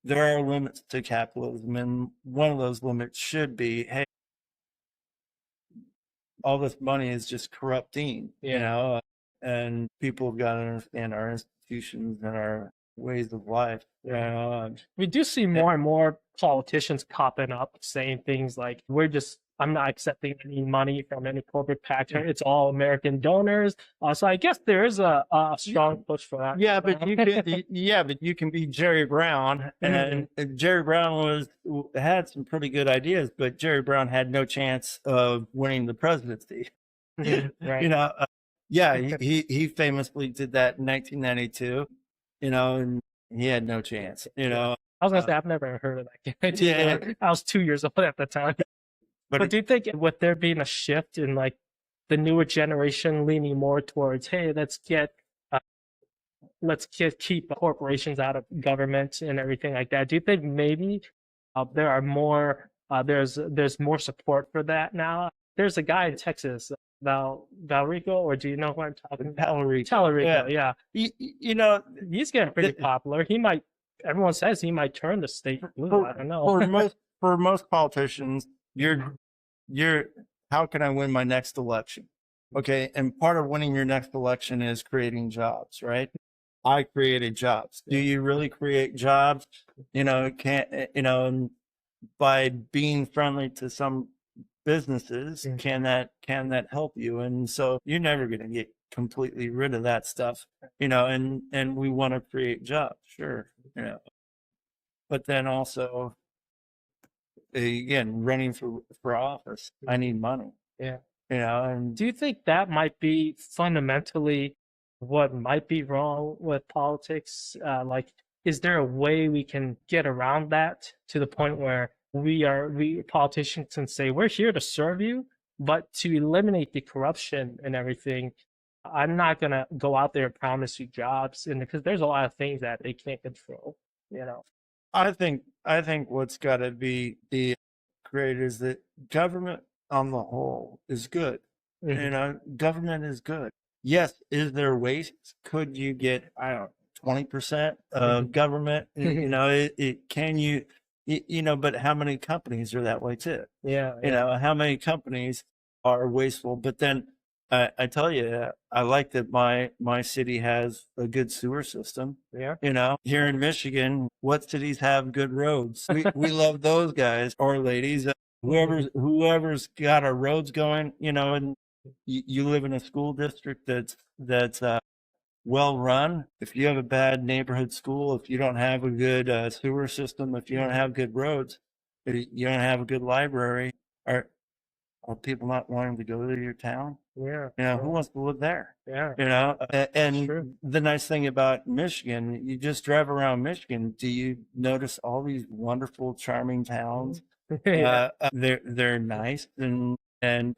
are limits to capitalism, and one of those limits should be, hey, all this money is just corrupting, and people have got to understand our institutions and our ways of life. We do see more and more politicians popping up saying things like, I'm not accepting any money from any corporate PAC. It's all American donors. So I guess there is a strong push for that. Yeah, but you can be Jerry Brown, and Jerry Brown had some pretty good ideas, but Jerry Brown had no chance of winning the presidency. Right. He famously did that in 1992, and he had no chance. I was gonna say, I've never heard of that guy. Yeah. I was 2 years old at the time. But do you think with there being a shift in like the newer generation leaning more towards, hey, let's keep corporations out of government and everything like that? Do you think maybe there are more there's more support for that now? There's a guy in Texas, Valrico, or do you know who I'm talking about? Talarico, yeah. He's getting pretty popular. Everyone says he might turn the state blue. I don't know. For most politicians, you're how can I win my next election? Okay. And part of winning your next election is creating jobs, right? I created jobs. Do you really create jobs? By being friendly to some businesses, can that help you? And so you're never going to get completely rid of that stuff, and we want to create jobs, sure, but then also, again, running for office, I need money. Yeah. And do you think that might be fundamentally what might be wrong with politics? Is there a way we can get around that to the point where we politicians can say, we're here to serve you, but to eliminate the corruption and everything, I'm not going to go out there and promise you jobs, because there's a lot of things that they can't control, I think what's got to be created is that government on the whole is good. Government is good. Yes, is there waste? Could you get, 20% of government? Can you, but how many companies are that way too? Yeah. How many companies are wasteful? But then I tell you, I like that my city has a good sewer system. Yeah. Here in Michigan, what cities have good roads? We love those guys or ladies. Whoever's got our roads going, and you live in a school district that's well run. If you have a bad neighborhood school, if you don't have a good sewer system, if you don't have good roads, if you don't have a good library, are people not wanting to go to your town? Yeah. Who wants to live there? Yeah. And True. the nice thing about Michigan, you just drive around Michigan, do you notice all these wonderful, charming towns? Yeah. They're nice and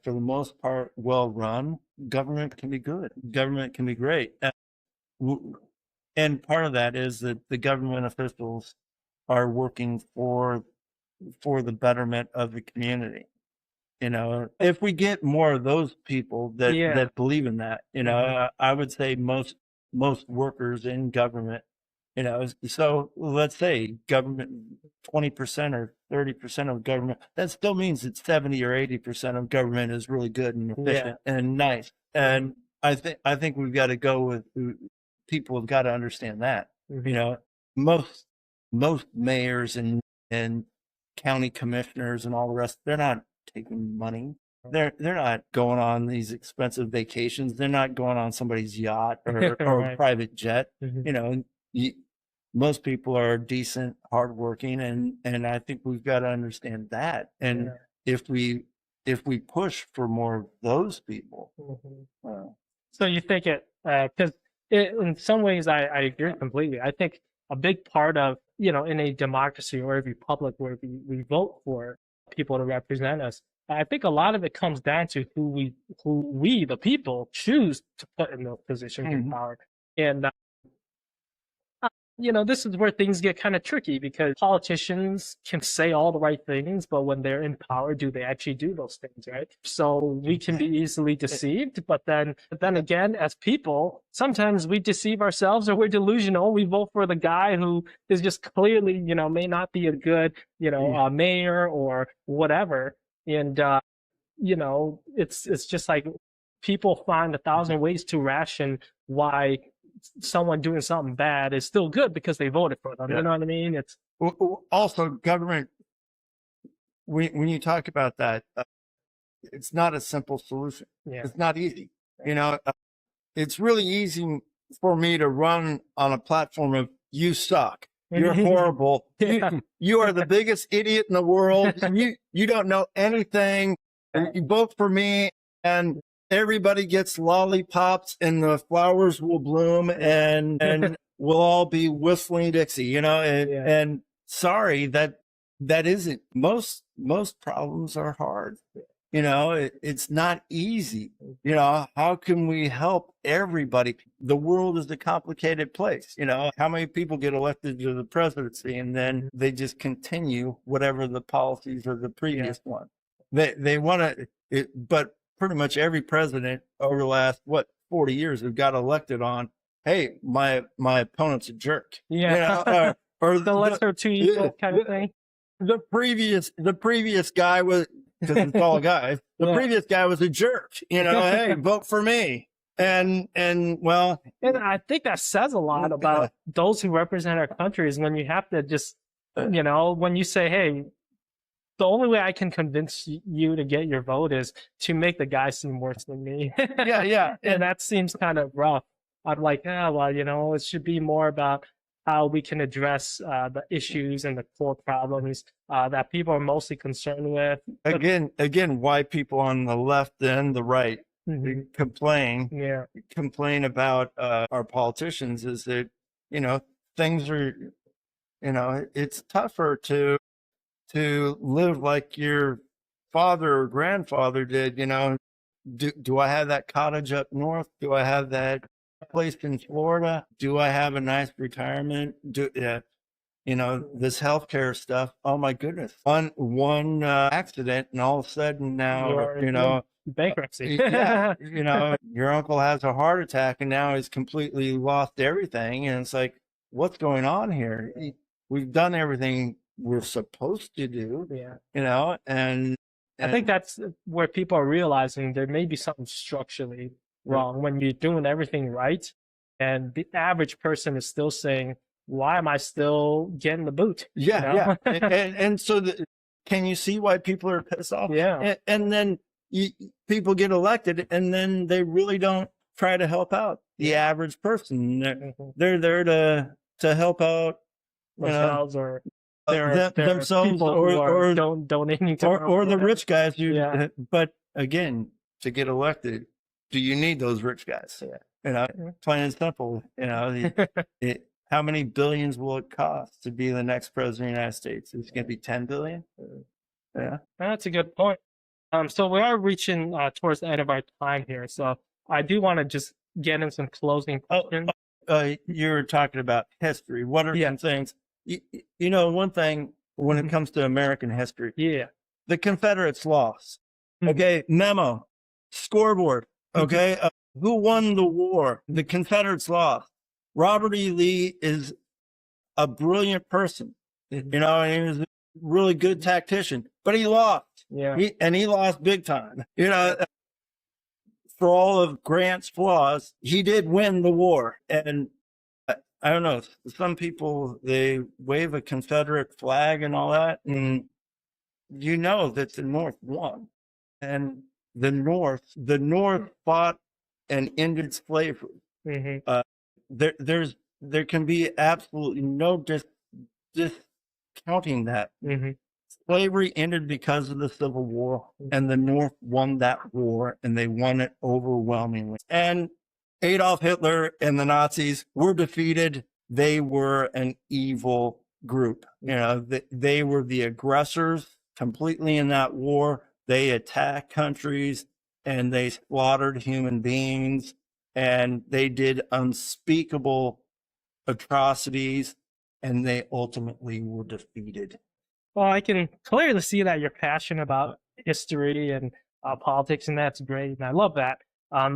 for the most part, well run. Government can be good. Government can be great. And part of that is that the government officials are working for the betterment of the community. If we get more of those people that believe in that, I would say most workers in government So let's say government 20% or 30% of government, that still means that 70 or 80% of government is really good and efficient and nice. And I think we've got to go with people have got to understand that. Most mayors and county commissioners and all the rest, they're not taking money. They're not going on these expensive vacations. They're not going on somebody's yacht or Right. private jet. Most people are decent, hardworking, and I think we've got to understand that. And if we push for more of those people, So you think because in some ways I agree completely. I think a big part of, in a democracy or a republic where we vote for people to represent us, I think a lot of it comes down to who we, the people, choose to put in those positions of power. And, this is where things get kind of tricky because politicians can say all the right things, but when they're in power, do they actually do those things, right? So we can be easily deceived, but then again, as people, sometimes we deceive ourselves or we're delusional. We vote for the guy who is just clearly, may not be a good, mayor or whatever. And, it's just like people find 1,000 ways to ration why someone doing something bad is still good because they voted for them. You know what I mean? It's also government. When you talk about that, it's not a simple solution. It's not easy. It's really easy for me to run on a platform of you suck. You're horrible. You are the biggest idiot in the world. You don't know anything. You vote for me and everybody gets lollipops and the flowers will bloom and we'll all be whistling Dixie, and sorry, that isn't most problems are hard. It's not easy. How can we help everybody? The world is a complicated place. How many people get elected to the presidency and then they just continue whatever the policies of the previous one. They want to, but pretty much every president over the last 40 years have got elected on, hey, my opponent's a jerk. Or the lesser two evils kind of thing. The previous guy was, because it's all guys. The previous guy was a jerk. Hey, vote for me. And I think that says a lot about those who represent our countries when you have to just, when you say, hey, the only way I can convince you to get your vote is to make the guy seem worse than me. And that seems kind of rough. I'm like, it should be more about how we can address the issues and the core problems that people are mostly concerned with. Again, why people on the left and the right complain about our politicians is that, things are, it's tougher to live like your father or grandfather did. Do I have that cottage up north? Do I have that place in Florida? Do I have a nice retirement? This healthcare stuff. Oh my goodness. One accident and all of a sudden now, bankruptcy. Your uncle has a heart attack and now he's completely lost everything. And it's like, what's going on here? We've done everything we're supposed to do, and I think that's where people are realizing there may be something structurally wrong when you're doing everything right. And the average person is still saying, why am I still getting the boot? And so can you see why people are pissed off? And then people get elected and then they really don't try to help out the average person. They're there to help out themselves or themselves or don't donating to or the rich guys. But again, to get elected, do you need those rich guys? Plain and simple. How many billions will it cost to be the next president of the United States? It's going to be 10 billion. That's a good point. So we are reaching towards the end of our time here. So I do want to just get in some closing questions. You're talking about history. What are some things? One thing when it comes to American history, the Confederates lost. Okay, memo, scoreboard. Okay, who won the war? The Confederates lost. Robert E. Lee is a brilliant person, Mhm. you know, and he was a really good tactician, but he lost. Yeah. He lost big time. You know, for all of Grant's flaws, he did win the war. And I don't know, some people, they wave a Confederate flag and all that, and you know that the North won. And the North fought and ended slavery. Hmm. There can be absolutely no discounting that. Hmm. Slavery ended because of the Civil War, and the North won that war, and they won it overwhelmingly. And Adolf Hitler and the Nazis were defeated. They were an evil group. You know, they were the aggressors completely in that war. They attacked countries and they slaughtered human beings, and they did unspeakable atrocities, and they ultimately were defeated. Well, I can clearly see that you're passionate about history and politics, and that's great. And I love that.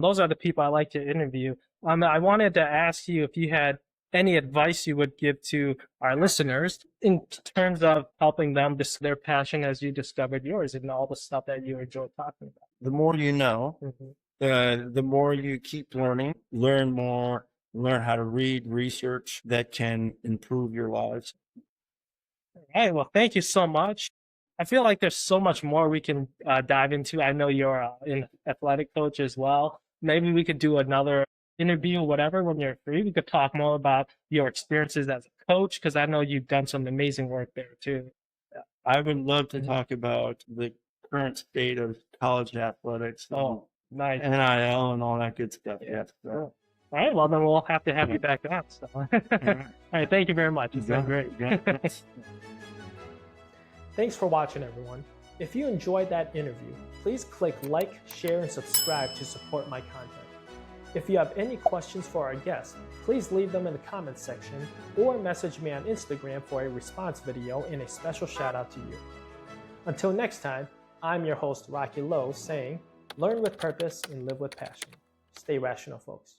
Those are the people I like to interview. I wanted to ask you if you had any advice you would give to our listeners in terms of helping them discover their passion as you discovered yours and all the stuff that you enjoy talking about. The more you know, Mhm. the more you keep learning, learn more, learn how to read, research that can improve your lives. Hey, well, thank you so much. I feel like there's so much more we can dive into. I know you're an athletic coach as well. Maybe we could do another interview, whatever, when you're free. We could talk more about your experiences as a coach, because I know you've done some amazing work there too. I would love to Mhm. talk about the current state of college athletics, Oh, nice. NIL, and all that good stuff. Yeah. Yes. So, Cool. All right, well, then we'll have to have you back on. So. All right, thank you very much. It's been great. Thanks for watching, everyone. If you enjoyed that interview, please click like, share, and subscribe to support my content. If you have any questions for our guests, please leave them in the comments section or message me on Instagram for a response video and a special shout out to you. Until next time, I'm your host, Rocky Lowe, saying, learn with purpose and live with passion. Stay rational, folks.